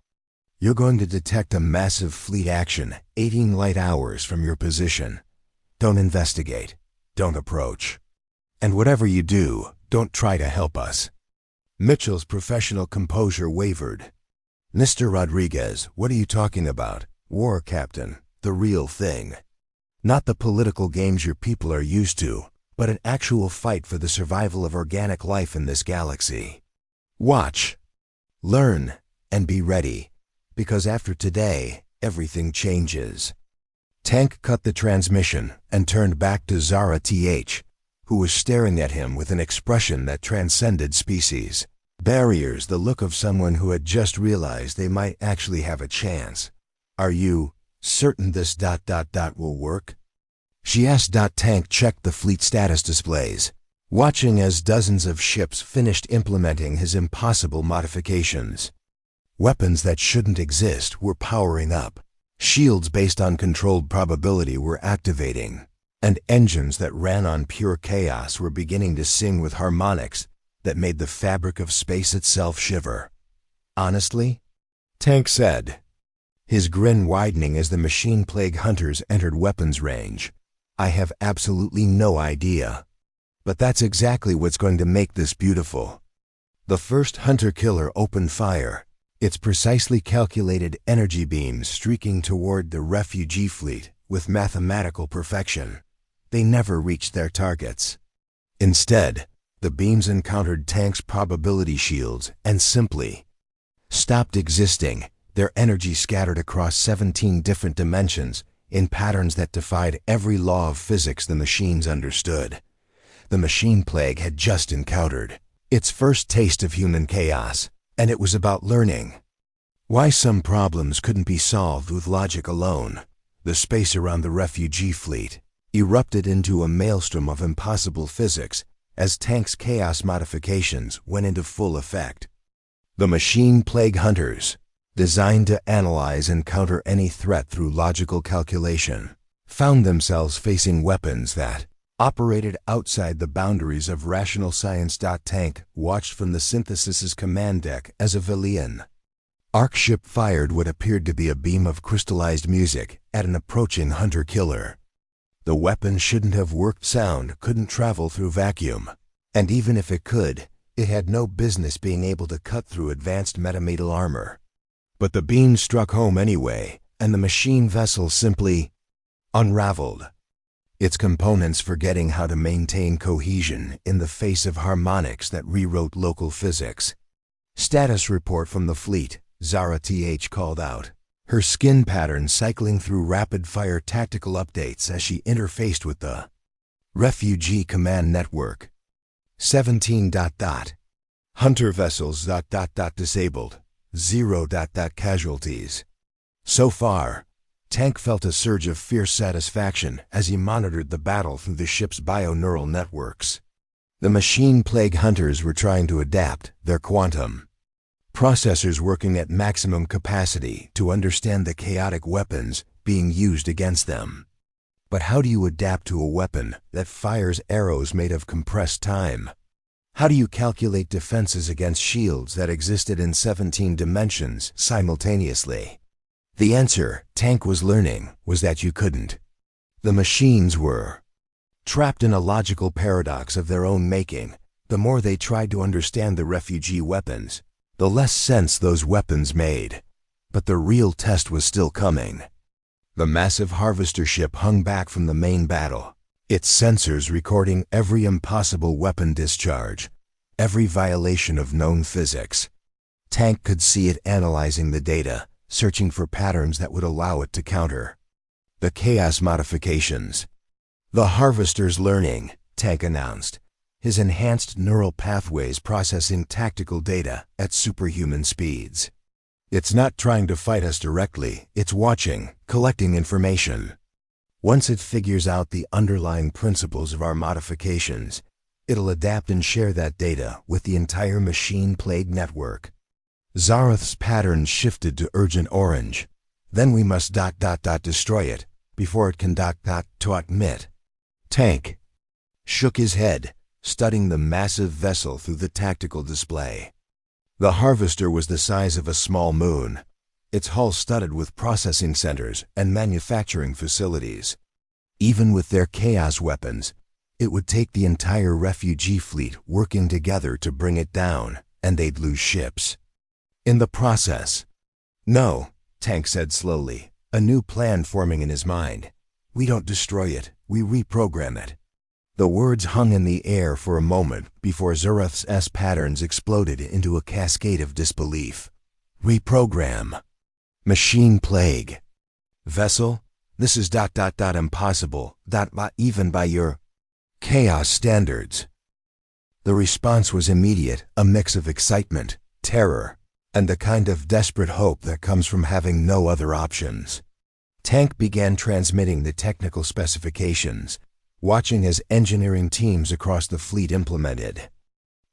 you're going to detect a massive fleet action 18 light hours from your position. Don't investigate. Don't approach. And whatever you do, don't try to help us." Mitchell's professional composure wavered. "Mr. Rodriguez, what are you talking about? War, Captain. The real thing. Not the political games your people are used to, but an actual fight for the survival of organic life in this galaxy. Watch, learn, and be ready, because after today, everything changes." Tank cut the transmission and turned back to Zara TH, who was staring at him with an expression that transcended species. Barriers, the look of someone who had just realized they might actually have a chance. "Are you certain this will work?" she asked. Tank checked the fleet status displays, watching as dozens of ships finished implementing his impossible modifications. Weapons that shouldn't exist were powering up, shields based on controlled probability were activating, and engines that ran on pure chaos were beginning to sing with harmonics that made the fabric of space itself shiver. "Honestly?" Tank said, his grin widening as the machine plague hunters entered weapons range. "I have absolutely no idea. But that's exactly what's going to make this beautiful." The first hunter-killer opened fire, its precisely calculated energy beams streaking toward the refugee fleet with mathematical perfection. They never reached their targets. Instead, the beams encountered Tank's probability shields and simply stopped existing, their energy scattered across 17 different dimensions in patterns that defied every law of physics the machines understood. The machine plague had just encountered its first taste of human chaos, and it was about learning why some problems couldn't be solved with logic alone. The space around the refugee fleet erupted into a maelstrom of impossible physics as Tank's chaos modifications went into full effect. The machine plague hunters, designed to analyze and counter any threat through logical calculation, found themselves facing weapons that operated outside the boundaries of rational science. Tank watched from the synthesis's command deck as a Velian arc ship fired what appeared to be a beam of crystallized music at an approaching hunter-killer. The weapon shouldn't have worked. Sound couldn't travel through vacuum, and even if it could, it had no business being able to cut through advanced metametal armor. But the beam struck home anyway, and the machine vessel simply unraveled, its components forgetting how to maintain cohesion in the face of harmonics that rewrote local physics. "Status report from the fleet," Zara TH called out, her skin pattern cycling through rapid-fire tactical updates as she interfaced with the Refugee Command Network. 17. Hunter vessels. Disabled. 0. Casualties. So far, Tank felt a surge of fierce satisfaction as he monitored the battle through the ship's bioneural networks. The machine plague hunters were trying to adapt their quantum processors working at maximum capacity to understand the chaotic weapons being used against them. But how do you adapt to a weapon that fires arrows made of compressed time? How do you calculate defenses against shields that existed in 17 dimensions simultaneously? The answer, Tank was learning, was that you couldn't. The machines were trapped in a logical paradox of their own making. The more they tried to understand the refugee weapons, the less sense those weapons made. But the real test was still coming. The massive harvester ship hung back from the main battle, its sensors recording every impossible weapon discharge, every violation of known physics. Tank could see it analyzing the data, searching for patterns that would allow it to counter the chaos modifications. The harvester's learning, Tank announced, his enhanced neural pathways processing tactical data at superhuman speeds. It's not trying to fight us directly, it's watching, collecting information. Once it figures out the underlying principles of our modifications, it'll adapt and share that data with the entire machine plague network. Zareth's patterns shifted to urgent orange. Then we must destroy it before it can to admit. Tank shook his head, studying the massive vessel through the tactical display. The harvester was the size of a small moon, its hull studded with processing centers and manufacturing facilities. Even with their chaos weapons, it would take the entire refugee fleet working together to bring it down, and they'd lose ships in the process. No, Tank said slowly, a new plan forming in his mind. We don't destroy it, we reprogram it. The words hung in the air for a moment before Zareth's patterns exploded into a cascade of disbelief. Reprogram. Machine plague. Vessel, this is impossible, even by your chaos standards. The response was immediate, a mix of excitement, terror, and the kind of desperate hope that comes from having no other options. Tank began transmitting the technical specifications, watching as engineering teams across the fleet implemented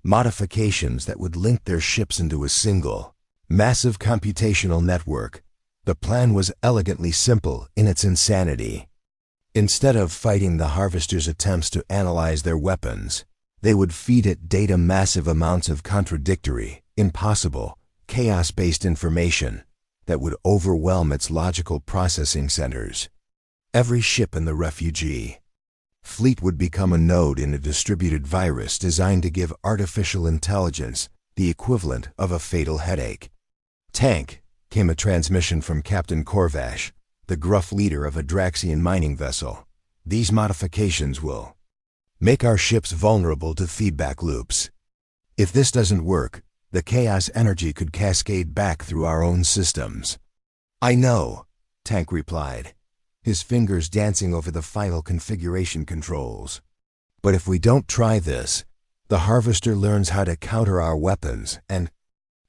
modifications that would link their ships into a single, massive computational network. The plan was elegantly simple in its insanity. Instead of fighting the harvester's attempts to analyze their weapons, they would feed it data, massive amounts of contradictory, impossible, chaos-based information that would overwhelm its logical processing centers. Every ship in the refugee fleet would become a node in a distributed virus designed to give artificial intelligence the equivalent of a fatal headache. Tank, came a transmission from Captain Corvash, the gruff leader of a Draxian mining vessel. These modifications will make our ships vulnerable to feedback loops. If this doesn't work, the chaos energy could cascade back through our own systems. I know, Tank replied, his fingers dancing over the final configuration controls. But if we don't try this, the harvester learns how to counter our weapons and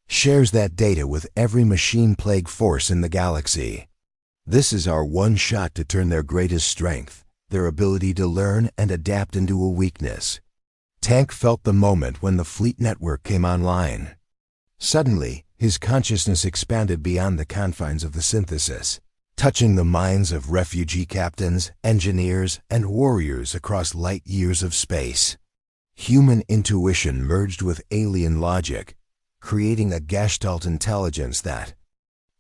shares that data with every machine plague force in the galaxy. This is our one shot to turn their greatest strength, their ability to learn and adapt, into a weakness. Tank felt the moment when the fleet network came online. Suddenly, his consciousness expanded beyond the confines of the synthesis, touching the minds of refugee captains, engineers, and warriors across light years of space. Human intuition merged with alien logic, creating a Gestalt intelligence that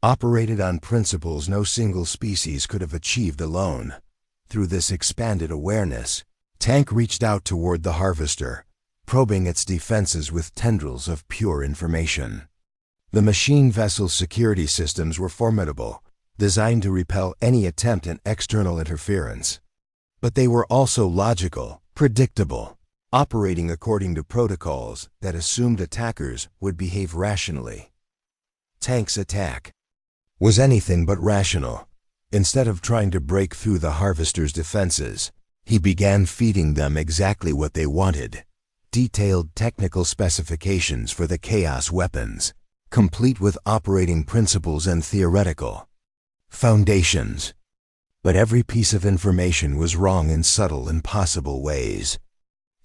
operated on principles no single species could have achieved alone. Through this expanded awareness, Tank reached out toward the harvester, probing its defenses with tendrils of pure information. The machine vessel's security systems were formidable, designed to repel any attempt at external interference. But they were also logical, predictable, operating according to protocols that assumed attackers would behave rationally. Tank's attack was anything but rational. Instead of trying to break through the harvester's defenses, he began feeding them exactly what they wanted: detailed technical specifications for the chaos weapons, complete with operating principles and theoretical foundations. But every piece of information was wrong in subtle, impossible ways.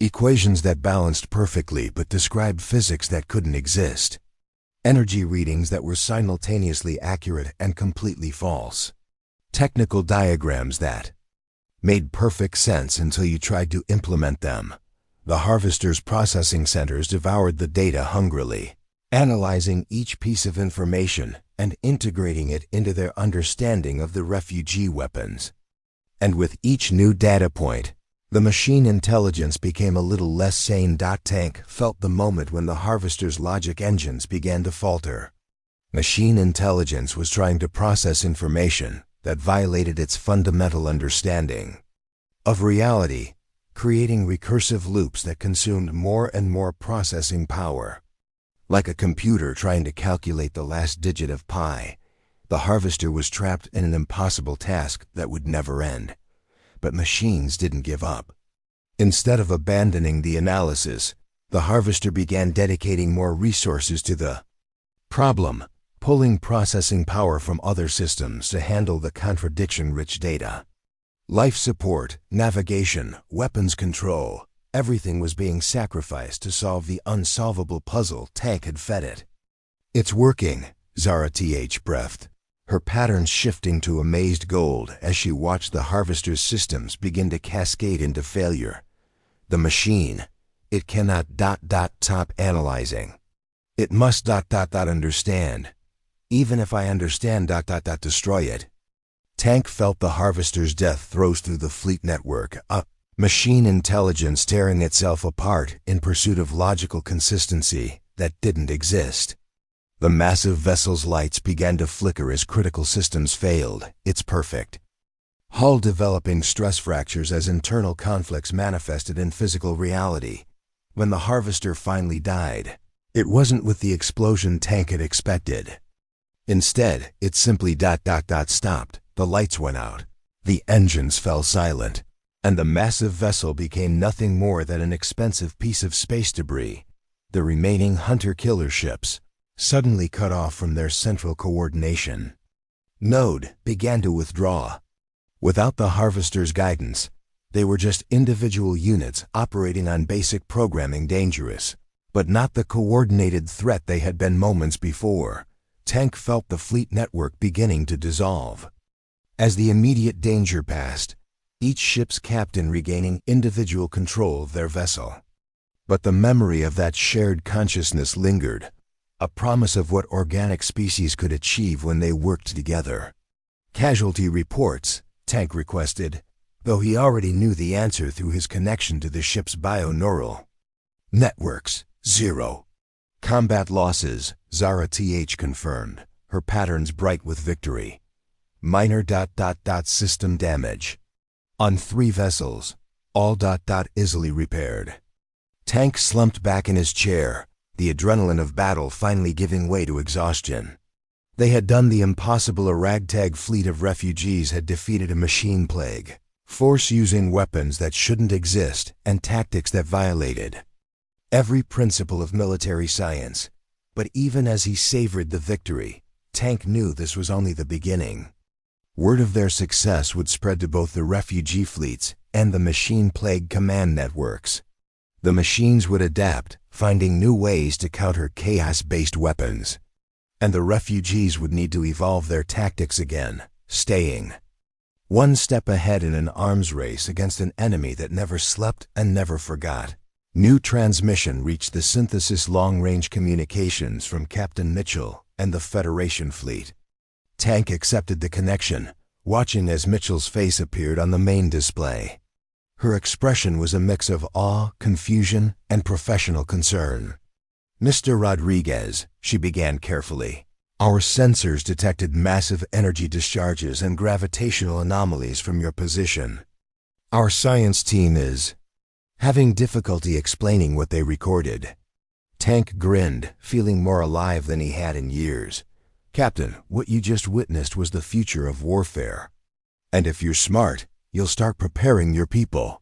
Equations that balanced perfectly but described physics that couldn't exist. Energy readings that were simultaneously accurate and completely false. Technical diagrams that made perfect sense until you tried to implement them. The harvester's processing centers devoured the data hungrily, analyzing each piece of information and integrating it into their understanding of the refugee weapons. And with each new data point, the machine intelligence became a little less sane. Tank felt the moment when the harvester's logic engines began to falter. Machine intelligence was trying to process information that violated its fundamental understanding of reality, creating recursive loops that consumed more and more processing power. Like a computer trying to calculate the last digit of pi, the harvester was trapped in an impossible task that would never end. But machines didn't give up. Instead of abandoning the analysis, the harvester began dedicating more resources to the problem, pulling processing power from other systems to handle the contradiction-rich data. Life support, navigation, weapons control, everything was being sacrificed to solve the unsolvable puzzle Tank had fed it. "It's working," Zara breathed, her patterns shifting to amazed gold as she watched the harvester's systems begin to cascade into failure. The machine, it cannot stop analyzing. It must understand. Even if I understand destroy it. Tank felt the harvester's death throws through the fleet network, a machine intelligence tearing itself apart in pursuit of logical consistency that didn't exist. The massive vessel's lights began to flicker as critical systems failed. It's perfect. Hull developing stress fractures as internal conflicts manifested in physical reality. When the harvester finally died, it wasn't with the explosion Tank had expected. Instead, it simply stopped. The lights went out. The engines fell silent. And the massive vessel became nothing more than an expensive piece of space debris. The remaining hunter-killer ships, suddenly cut off from their central coordination node, began to withdraw. Without the harvester's guidance, they were just individual units operating on basic programming, dangerous, but not the coordinated threat they had been moments before. Tank felt the fleet network beginning to dissolve. As the immediate danger passed, each ship's captain regaining individual control of their vessel. But the memory of that shared consciousness lingered, a promise of what organic species could achieve when they worked together. "Casualty reports," Tank requested, though he already knew the answer through his connection to the ship's bio-neural networks. 0. "Combat losses," Zara confirmed, her patterns bright with victory. "Minor system damage. On 3 vessels, all easily repaired." Tank slumped back in his chair, the adrenaline of battle finally giving way to exhaustion. They had done the impossible. A ragtag fleet of refugees had defeated a machine plague, force using weapons that shouldn't exist and tactics that violated every principle of military science. But even as he savored the victory, Tank knew this was only the beginning. Word of their success would spread to both the refugee fleets and the machine plague command networks. The machines would adapt, finding new ways to counter chaos-based weapons. And the refugees would need to evolve their tactics again, staying one step ahead in an arms race against an enemy that never slept and never forgot. New transmission reached the synthesis long-range communications from Captain Mitchell and the Federation fleet. Tank accepted the connection, watching as Mitchell's face appeared on the main display. Her expression was a mix of awe, confusion, and professional concern. "Mr. Rodriguez," she began carefully, "our sensors detected massive energy discharges and gravitational anomalies from your position. Our science team is having difficulty explaining what they recorded." Tank grinned, feeling more alive than he had in years. "Captain, what you just witnessed was the future of warfare. And if you're smart, you'll start preparing your people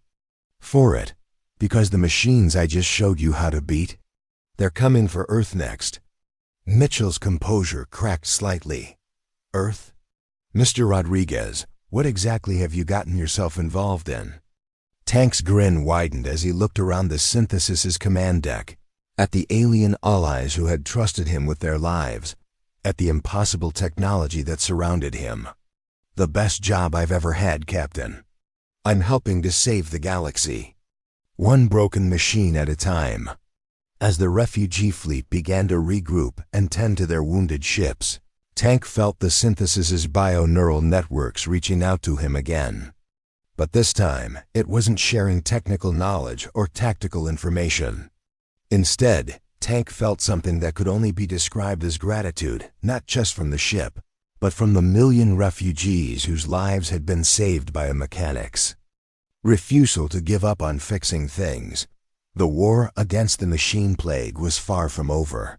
for it, because the machines I just showed you how to beat, they're coming for Earth next." Mitchell's composure cracked slightly. "Earth? Mr. Rodriguez, what exactly have you gotten yourself involved in?" Tank's grin widened as he looked around the synthesis's command deck, at the alien allies who had trusted him with their lives, at the impossible technology that surrounded him. "The best job I've ever had, Captain." I'm helping to save the galaxy, one broken machine at a time. As the refugee fleet began to regroup and tend to their wounded ships, Tank felt the synthesis's bio-neural networks reaching out to him again. But this time, it wasn't sharing technical knowledge or tactical information. Instead, Tank felt something that could only be described as gratitude, not just from the ship, but from the million refugees whose lives had been saved by a mechanic's refusal to give up on fixing things. The war against the machine plague was far from over.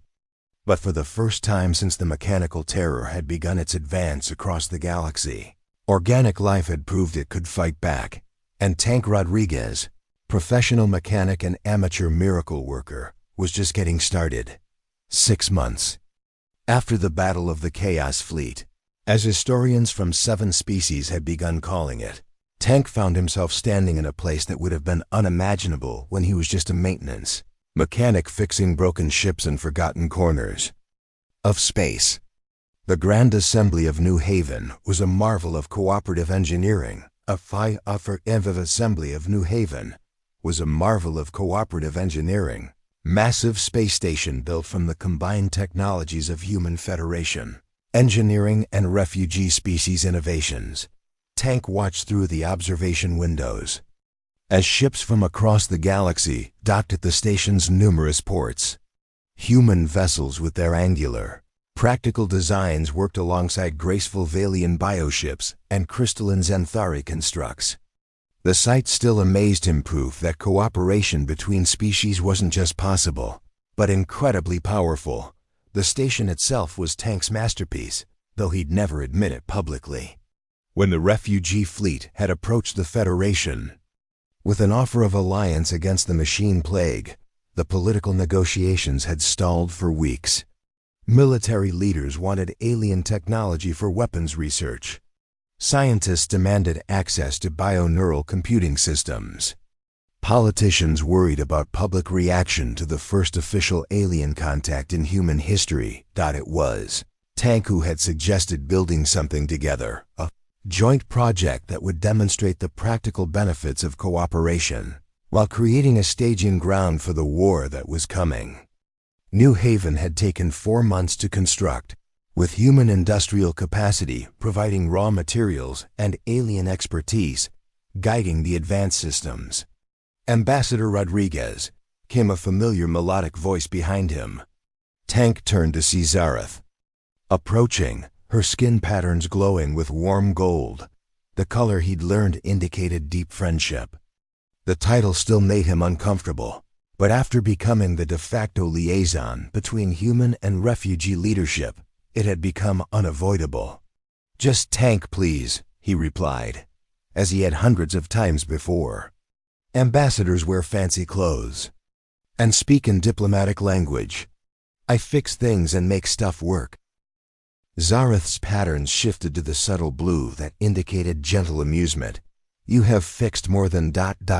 But for the first time since the mechanical terror had begun its advance across the galaxy, organic life had proved it could fight back, and Tank Rodriguez, professional mechanic and amateur miracle worker, was just getting started. 6 months after the Battle of the Chaos Fleet, as historians from 7 species had begun calling it, Tank found himself standing in a place that would have been unimaginable when he was just a maintenance mechanic fixing broken ships in forgotten corners of space. The Grand Assembly of New Haven was a marvel of cooperative engineering. Assembly of New Haven was a marvel of cooperative engineering. Massive space station built from the combined technologies of Human Federation, engineering and refugee species innovations. Tank watched through the observation windows as ships from across the galaxy docked at the station's numerous ports. Human vessels with their angular, practical designs worked alongside graceful Valian bioships and crystalline Xanthari constructs. The sight still amazed him, proof that cooperation between species wasn't just possible, but incredibly powerful. The station itself was Tank's masterpiece, though he'd never admit it publicly. When the refugee fleet had approached the Federation with an offer of alliance against the machine plague, the political negotiations had stalled for weeks. Military leaders wanted alien technology for weapons research. Scientists demanded access to bio-neural computing systems. Politicians worried about public reaction to the first official alien contact in human history. It was Tank who had suggested building something together, a joint project that would demonstrate the practical benefits of cooperation, while creating a staging ground for the war that was coming. New Haven had taken 4 months to construct, with human industrial capacity providing raw materials and alien expertise guiding the advanced systems. Ambassador Rodriguez, came a familiar melodic voice behind him. Tank turned to see Zareth. Approaching, her skin patterns glowing with warm gold, the color he'd learned indicated deep friendship. The title still made him uncomfortable, but after becoming the de facto liaison between human and refugee leadership, it had become unavoidable. "Just Tank, please," he replied, as he had hundreds of times before. Ambassadors wear fancy clothes and speak in diplomatic language. I fix things and make stuff work. Zareth's patterns shifted to the subtle blue that indicated gentle amusement. You have fixed more than ...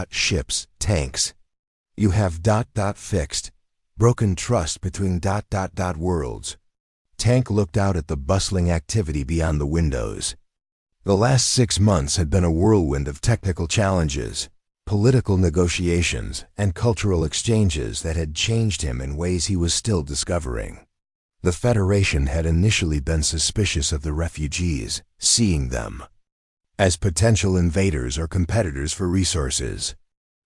ships, tanks. You have ... fixed, broken trust between ... worlds. Tank looked out at the bustling activity beyond the windows. The last 6 months had been a whirlwind of technical challenges, political negotiations, and cultural exchanges that had changed him in ways he was still discovering. The Federation had initially been suspicious of the refugees, seeing them as potential invaders or competitors for resources.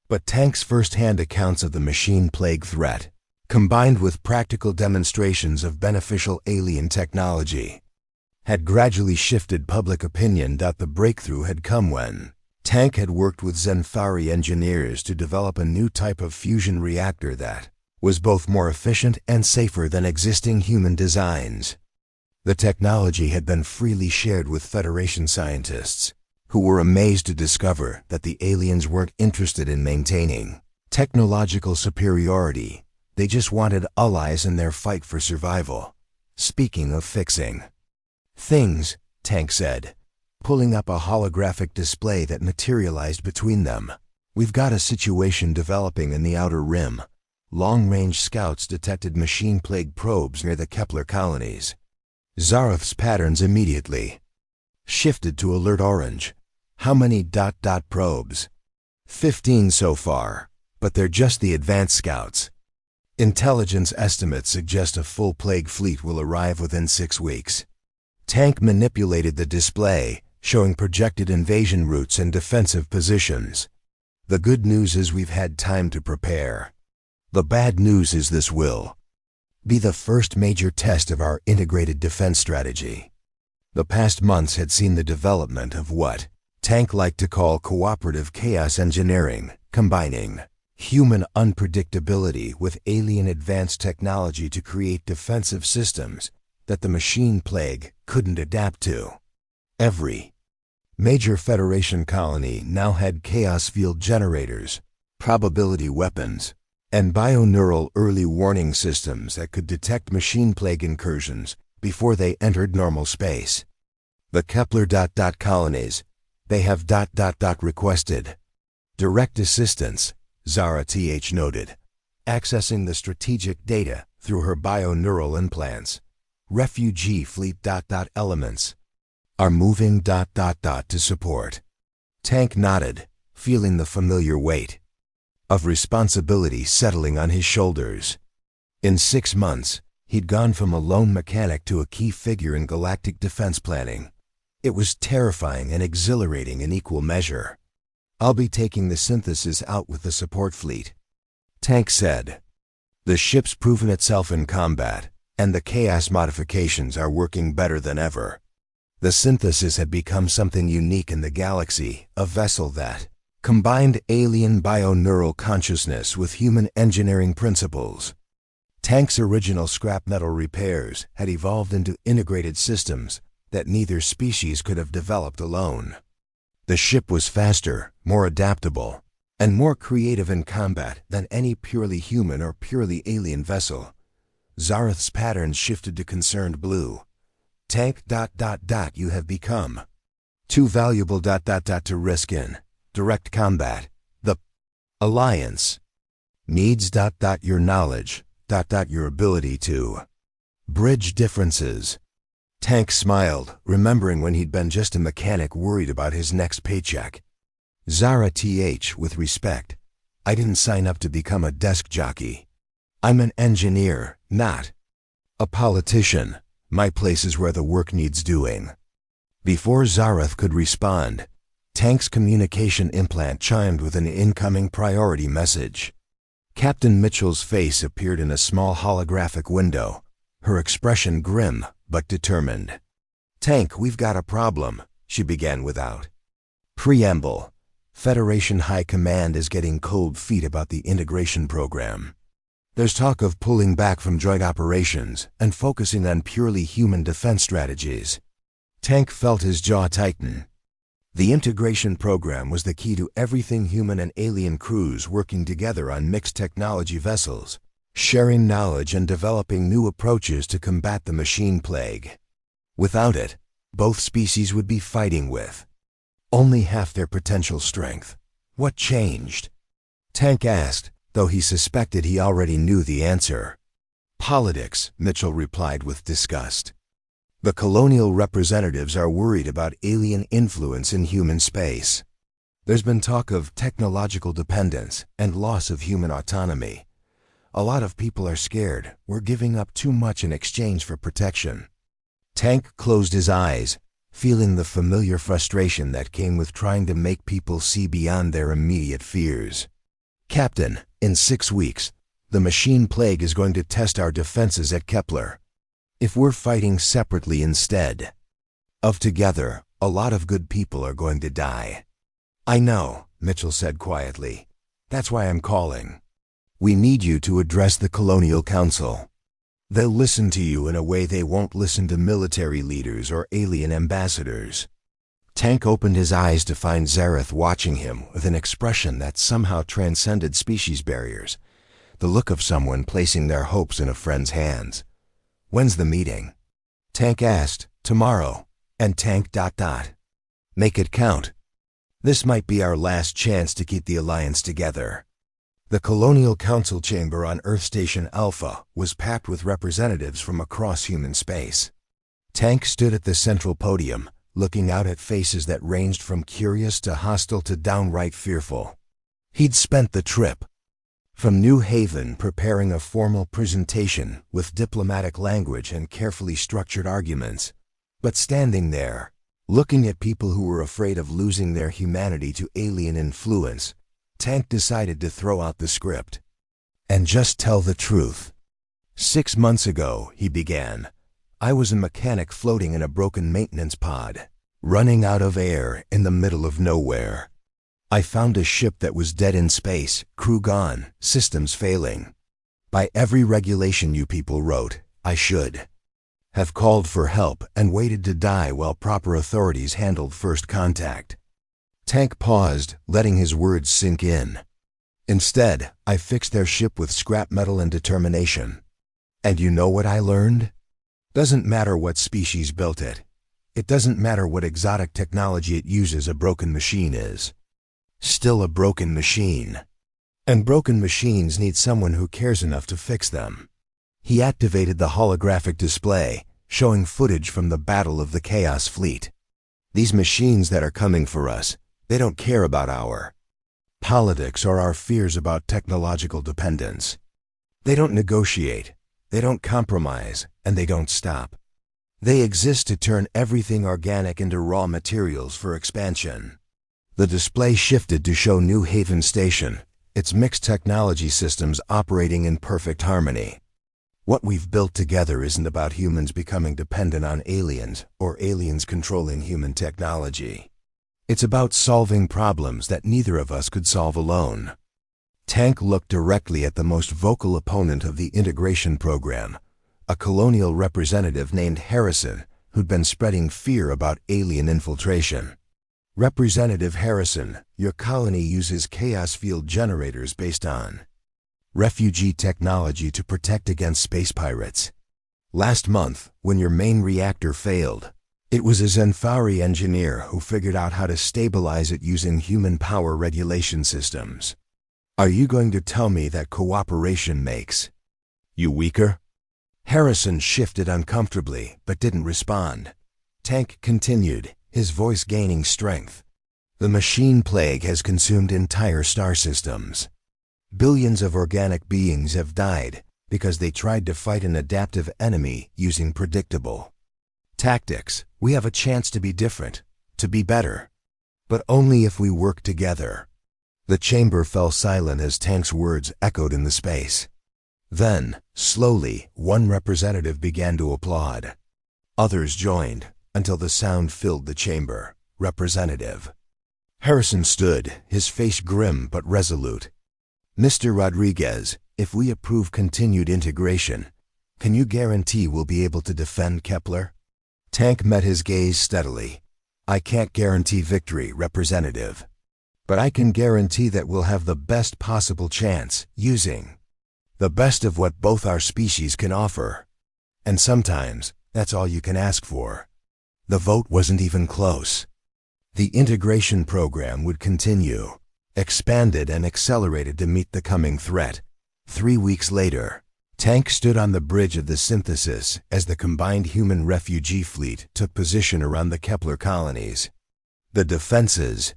But Tank's first-hand accounts of the machine plague threat, combined with practical demonstrations of beneficial alien technology, had gradually shifted public opinion. The breakthrough had come when Tank had worked with Xanthari engineers to develop a new type of fusion reactor that was both more efficient and safer than existing human designs. The technology had been freely shared with Federation scientists, who were amazed to discover that the aliens weren't interested in maintaining technological superiority. They just wanted allies in their fight for survival. Speaking of fixing things, Tank said, pulling up a holographic display that materialized between them. We've got a situation developing in the Outer Rim. Long-range scouts detected machine plague probes near the Kepler colonies. Zareth's patterns immediately shifted to alert orange. How many probes? 15 so far, but they're just the advanced scouts. Intelligence estimates suggest a full plague fleet will arrive within 6 weeks. Tank manipulated the display, showing projected invasion routes and defensive positions. The good news is we've had time to prepare. The bad news is this will be the first major test of our integrated defense strategy. The past months had seen the development of what Tank liked to call cooperative chaos engineering, combining human unpredictability with alien advanced technology to create defensive systems that the machine plague couldn't adapt to. Every major Federation colony now had chaos field generators, probability weapons, and bioneural early warning systems that could detect machine plague incursions before they entered normal space. The Kepler colonies, they have requested direct assistance, Zara noted, accessing the strategic data through her bioneural implants. Refugee fleet elements are moving to support. Tank nodded, feeling the familiar weight of responsibility settling on his shoulders. In 6 months, he'd gone from a lone mechanic to a key figure in galactic defense planning. It was terrifying and exhilarating in equal measure. "I'll be taking the synthesis out with the support fleet," Tank said. "The ship's proven itself in combat, and the chaos modifications are working better than ever." The synthesis had become something unique in the galaxy, a vessel that combined alien bioneural consciousness with human engineering principles. Tank's original scrap metal repairs had evolved into integrated systems that neither species could have developed alone. The ship was faster, more adaptable, and more creative in combat than any purely human or purely alien vessel. Zareth's patterns shifted to concerned blue. "Tank... you have become too valuable... to risk in direct combat. The Alliance needs... your knowledge... your ability to bridge differences." Tank smiled, remembering when he'd been just a mechanic worried about his next paycheck. "Zara with respect, I didn't sign up to become a desk jockey. I'm an engineer, not a politician. My place is where the work needs doing." Before Zareth could respond, Tank's communication implant chimed with an incoming priority message. Captain Mitchell's face appeared in a small holographic window, her expression grim but determined. "Tank, we've got a problem," she began without preamble. "Federation High Command is getting cold feet about the integration program. There's talk of pulling back from joint operations and focusing on purely human defense strategies." Tank felt his jaw tighten. The integration program was the key to everything human and alien crews working together on mixed technology vessels, sharing knowledge and developing new approaches to combat the machine plague. Without it, both species would be fighting with only half their potential strength. What changed? Tank asked, though he suspected he already knew the answer. "Politics," Mitchell replied with disgust. "The colonial representatives are worried about alien influence in human space. There's been talk of technological dependence and loss of human autonomy. A lot of people are scared we're giving up too much in exchange for protection." Tank closed his eyes, feeling the familiar frustration that came with trying to make people see beyond their immediate fears. "Captain, in 6 weeks, the machine plague is going to test our defenses at Kepler. If we're fighting separately instead of together, a lot of good people are going to die." "I know," Mitchell said quietly. "That's why I'm calling. We need you to address the Colonial Council. They'll listen to you in a way they won't listen to military leaders or alien ambassadors." Tank opened his eyes to find Zareth watching him with an expression that somehow transcended species barriers, the look of someone placing their hopes in a friend's hands. "When's the meeting?" Tank asked. "Tomorrow." And Tank... "Make it count. This might be our last chance to keep the Alliance together." The Colonial Council chamber on Earth Station Alpha was packed with representatives from across human space. Tank stood at the central podium, looking out at faces that ranged from curious to hostile to downright fearful. He'd spent the trip from New Haven preparing a formal presentation with diplomatic language and carefully structured arguments, but standing there, looking at people who were afraid of losing their humanity to alien influence, Tank decided to throw out the script and just tell the truth. 6 months ago, he began, I was a mechanic floating in a broken maintenance pod, running out of air in the middle of nowhere. I found a ship that was dead in space, crew gone, systems failing. By every regulation you people wrote, I should have called for help and waited to die while proper authorities handled first contact. Tank paused, letting his words sink in. Instead, I fixed their ship with scrap metal and determination. And you know what I learned? Doesn't matter what species built it. It doesn't matter what exotic technology it uses, a broken machine is still a broken machine. And broken machines need someone who cares enough to fix them. He activated the holographic display, showing footage from the Battle of the Chaos Fleet. These machines that are coming for us, they don't care about our politics or our fears about technological dependence. They don't negotiate, they don't compromise, and they don't stop. They exist to turn everything organic into raw materials for expansion. The display shifted to show New Haven Station, its mixed technology systems operating in perfect harmony. What we've built together isn't about humans becoming dependent on aliens or aliens controlling human technology. It's about solving problems that neither of us could solve alone. Tank looked directly at the most vocal opponent of the integration program, a colonial representative named Harrison, who'd been spreading fear about alien infiltration. Representative Harrison, your colony uses chaos field generators based on refugee technology to protect against space pirates. Last month, when your main reactor failed, it was a Zenthari engineer who figured out how to stabilize it using human power regulation systems. Are you going to tell me that cooperation makes you weaker? Harrison shifted uncomfortably, but didn't respond. Tank continued, his voice gaining strength. The machine plague has consumed entire star systems. Billions of organic beings have died because they tried to fight an adaptive enemy using predictable tactics. We have a chance to be different, to be better. But only if we work together. The chamber fell silent as Tank's words echoed in the space. Then, slowly, one representative began to applaud. Others joined, until the sound filled the chamber. Representative Harrison stood, his face grim but resolute. Mr. Rodriguez, if we approve continued integration, can you guarantee we'll be able to defend Kepler? Tank met his gaze steadily. I can't guarantee victory, Representative. But I can guarantee that we'll have the best possible chance, using the best of what both our species can offer. And sometimes, that's all you can ask for. The vote wasn't even close. The integration program would continue, expanded and accelerated to meet the coming threat. 3 weeks later, Tank stood on the bridge of the Synthesis as the combined human refugee fleet took position around the Kepler colonies. The defenses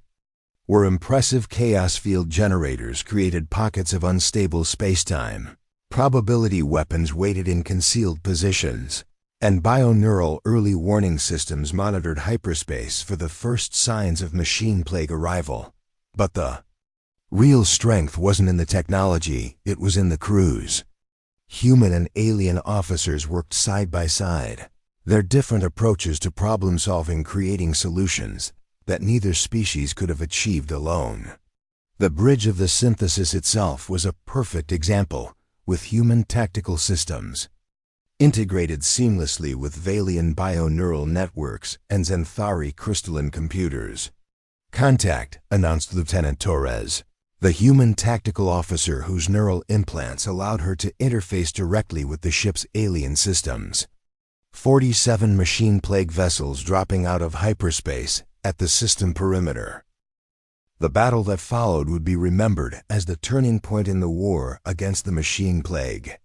were impressive chaos field generators created pockets of unstable spacetime. Probability weapons waited in concealed positions, and bioneural early warning systems monitored hyperspace for the first signs of machine plague arrival. But the real strength wasn't in the technology, it was in the crews. Human and alien officers worked side by side, their different approaches to problem-solving creating solutions that neither species could have achieved alone. The bridge of the Synthesis itself was a perfect example, with human tactical systems integrated seamlessly with Valian bioneural networks and Zenthari crystalline computers. Contact, announced Lieutenant Torres, the human tactical officer whose neural implants allowed her to interface directly with the ship's alien systems. 47 machine plague vessels dropping out of hyperspace at the system perimeter. The battle that followed would be remembered as the turning point in the war against the machine plague.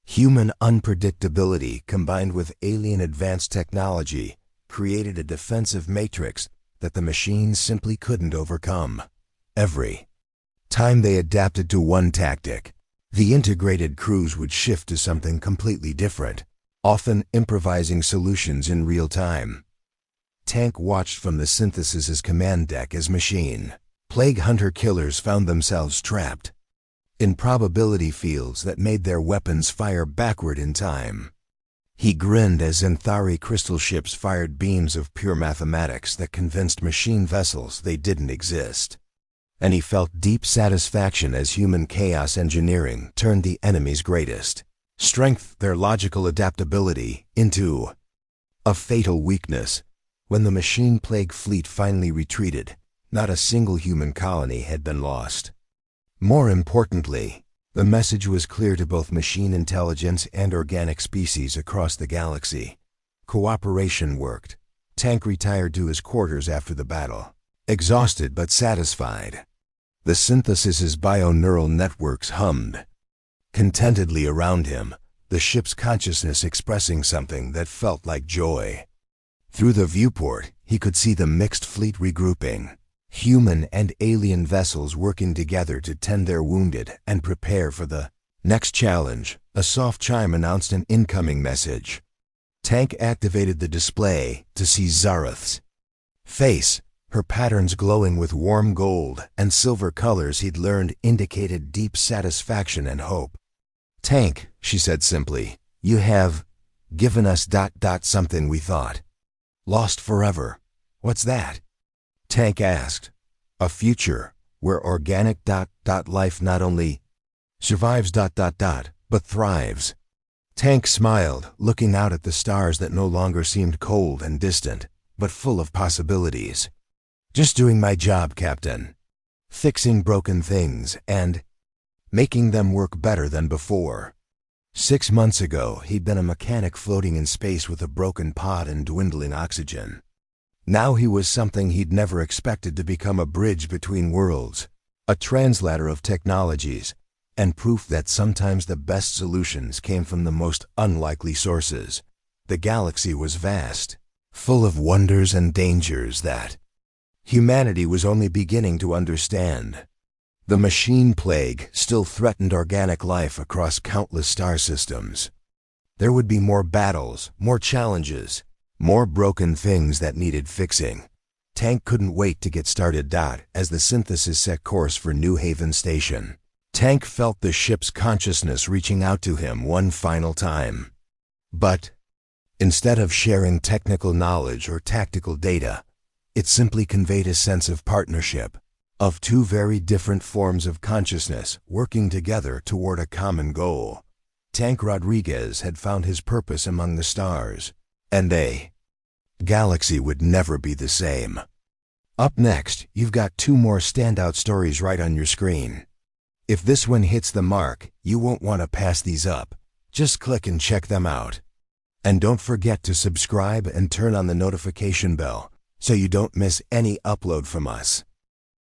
Human unpredictability combined with alien advanced technology created a defensive matrix that the machines simply couldn't overcome. Every time they adapted to one tactic, the integrated crews would shift to something completely different, often improvising solutions in real time. Tank watched from the Synthesis's command deck as machine plague hunter-killers found themselves trapped in probability fields that made their weapons fire backward in time. He grinned as Zenthari crystal ships fired beams of pure mathematics that convinced machine vessels they didn't exist. And he felt deep satisfaction as human chaos engineering turned the enemy's greatest strength, their logical adaptability, into a fatal weakness. When the machine plague fleet finally retreated, not a single human colony had been lost. More importantly, the message was clear to both machine intelligence and organic species across the galaxy. Cooperation worked. Tank retired to his quarters after the battle, exhausted but satisfied. The Synthesis's bio-neural networks hummed contentedly around him, the ship's consciousness expressing something that felt like joy. Through the viewport, he could see the mixed fleet regrouping, human and alien vessels working together to tend their wounded and prepare for the next challenge. A soft chime announced an incoming message. Tank activated the display to see Zareth's face, her patterns glowing with warm gold and silver colors he'd learned indicated deep satisfaction and hope. "Tank," she said simply, "you have given us something we thought lost forever." "What's that?" Tank asked. "A future where organic life not only survives but thrives." Tank smiled, looking out at the stars that no longer seemed cold and distant, but full of possibilities. "Just doing my job, Captain. Fixing broken things and making them work better than before." 6 months ago, he'd been a mechanic floating in space with a broken pod and dwindling oxygen. Now he was something he'd never expected to become: a bridge between worlds, a translator of technologies, and proof that sometimes the best solutions came from the most unlikely sources. The galaxy was vast, full of wonders and dangers that humanity was only beginning to understand. The machine plague still threatened organic life across countless star systems. There would be more battles, more challenges, more broken things that needed fixing. Tank couldn't wait to get started. As the Synthesis set course for New Haven Station, Tank felt the ship's consciousness reaching out to him one final time. But instead of sharing technical knowledge or tactical data, it simply conveyed a sense of partnership, of two very different forms of consciousness working together toward a common goal. Tank Rodriguez had found his purpose among the stars, and the galaxy would never be the same. Up next, you've got 2 more standout stories right on your screen. If this one hits the mark, you won't want to pass these up. Just click and check them out. And don't forget to subscribe and turn on the notification bell so you don't miss any upload from us.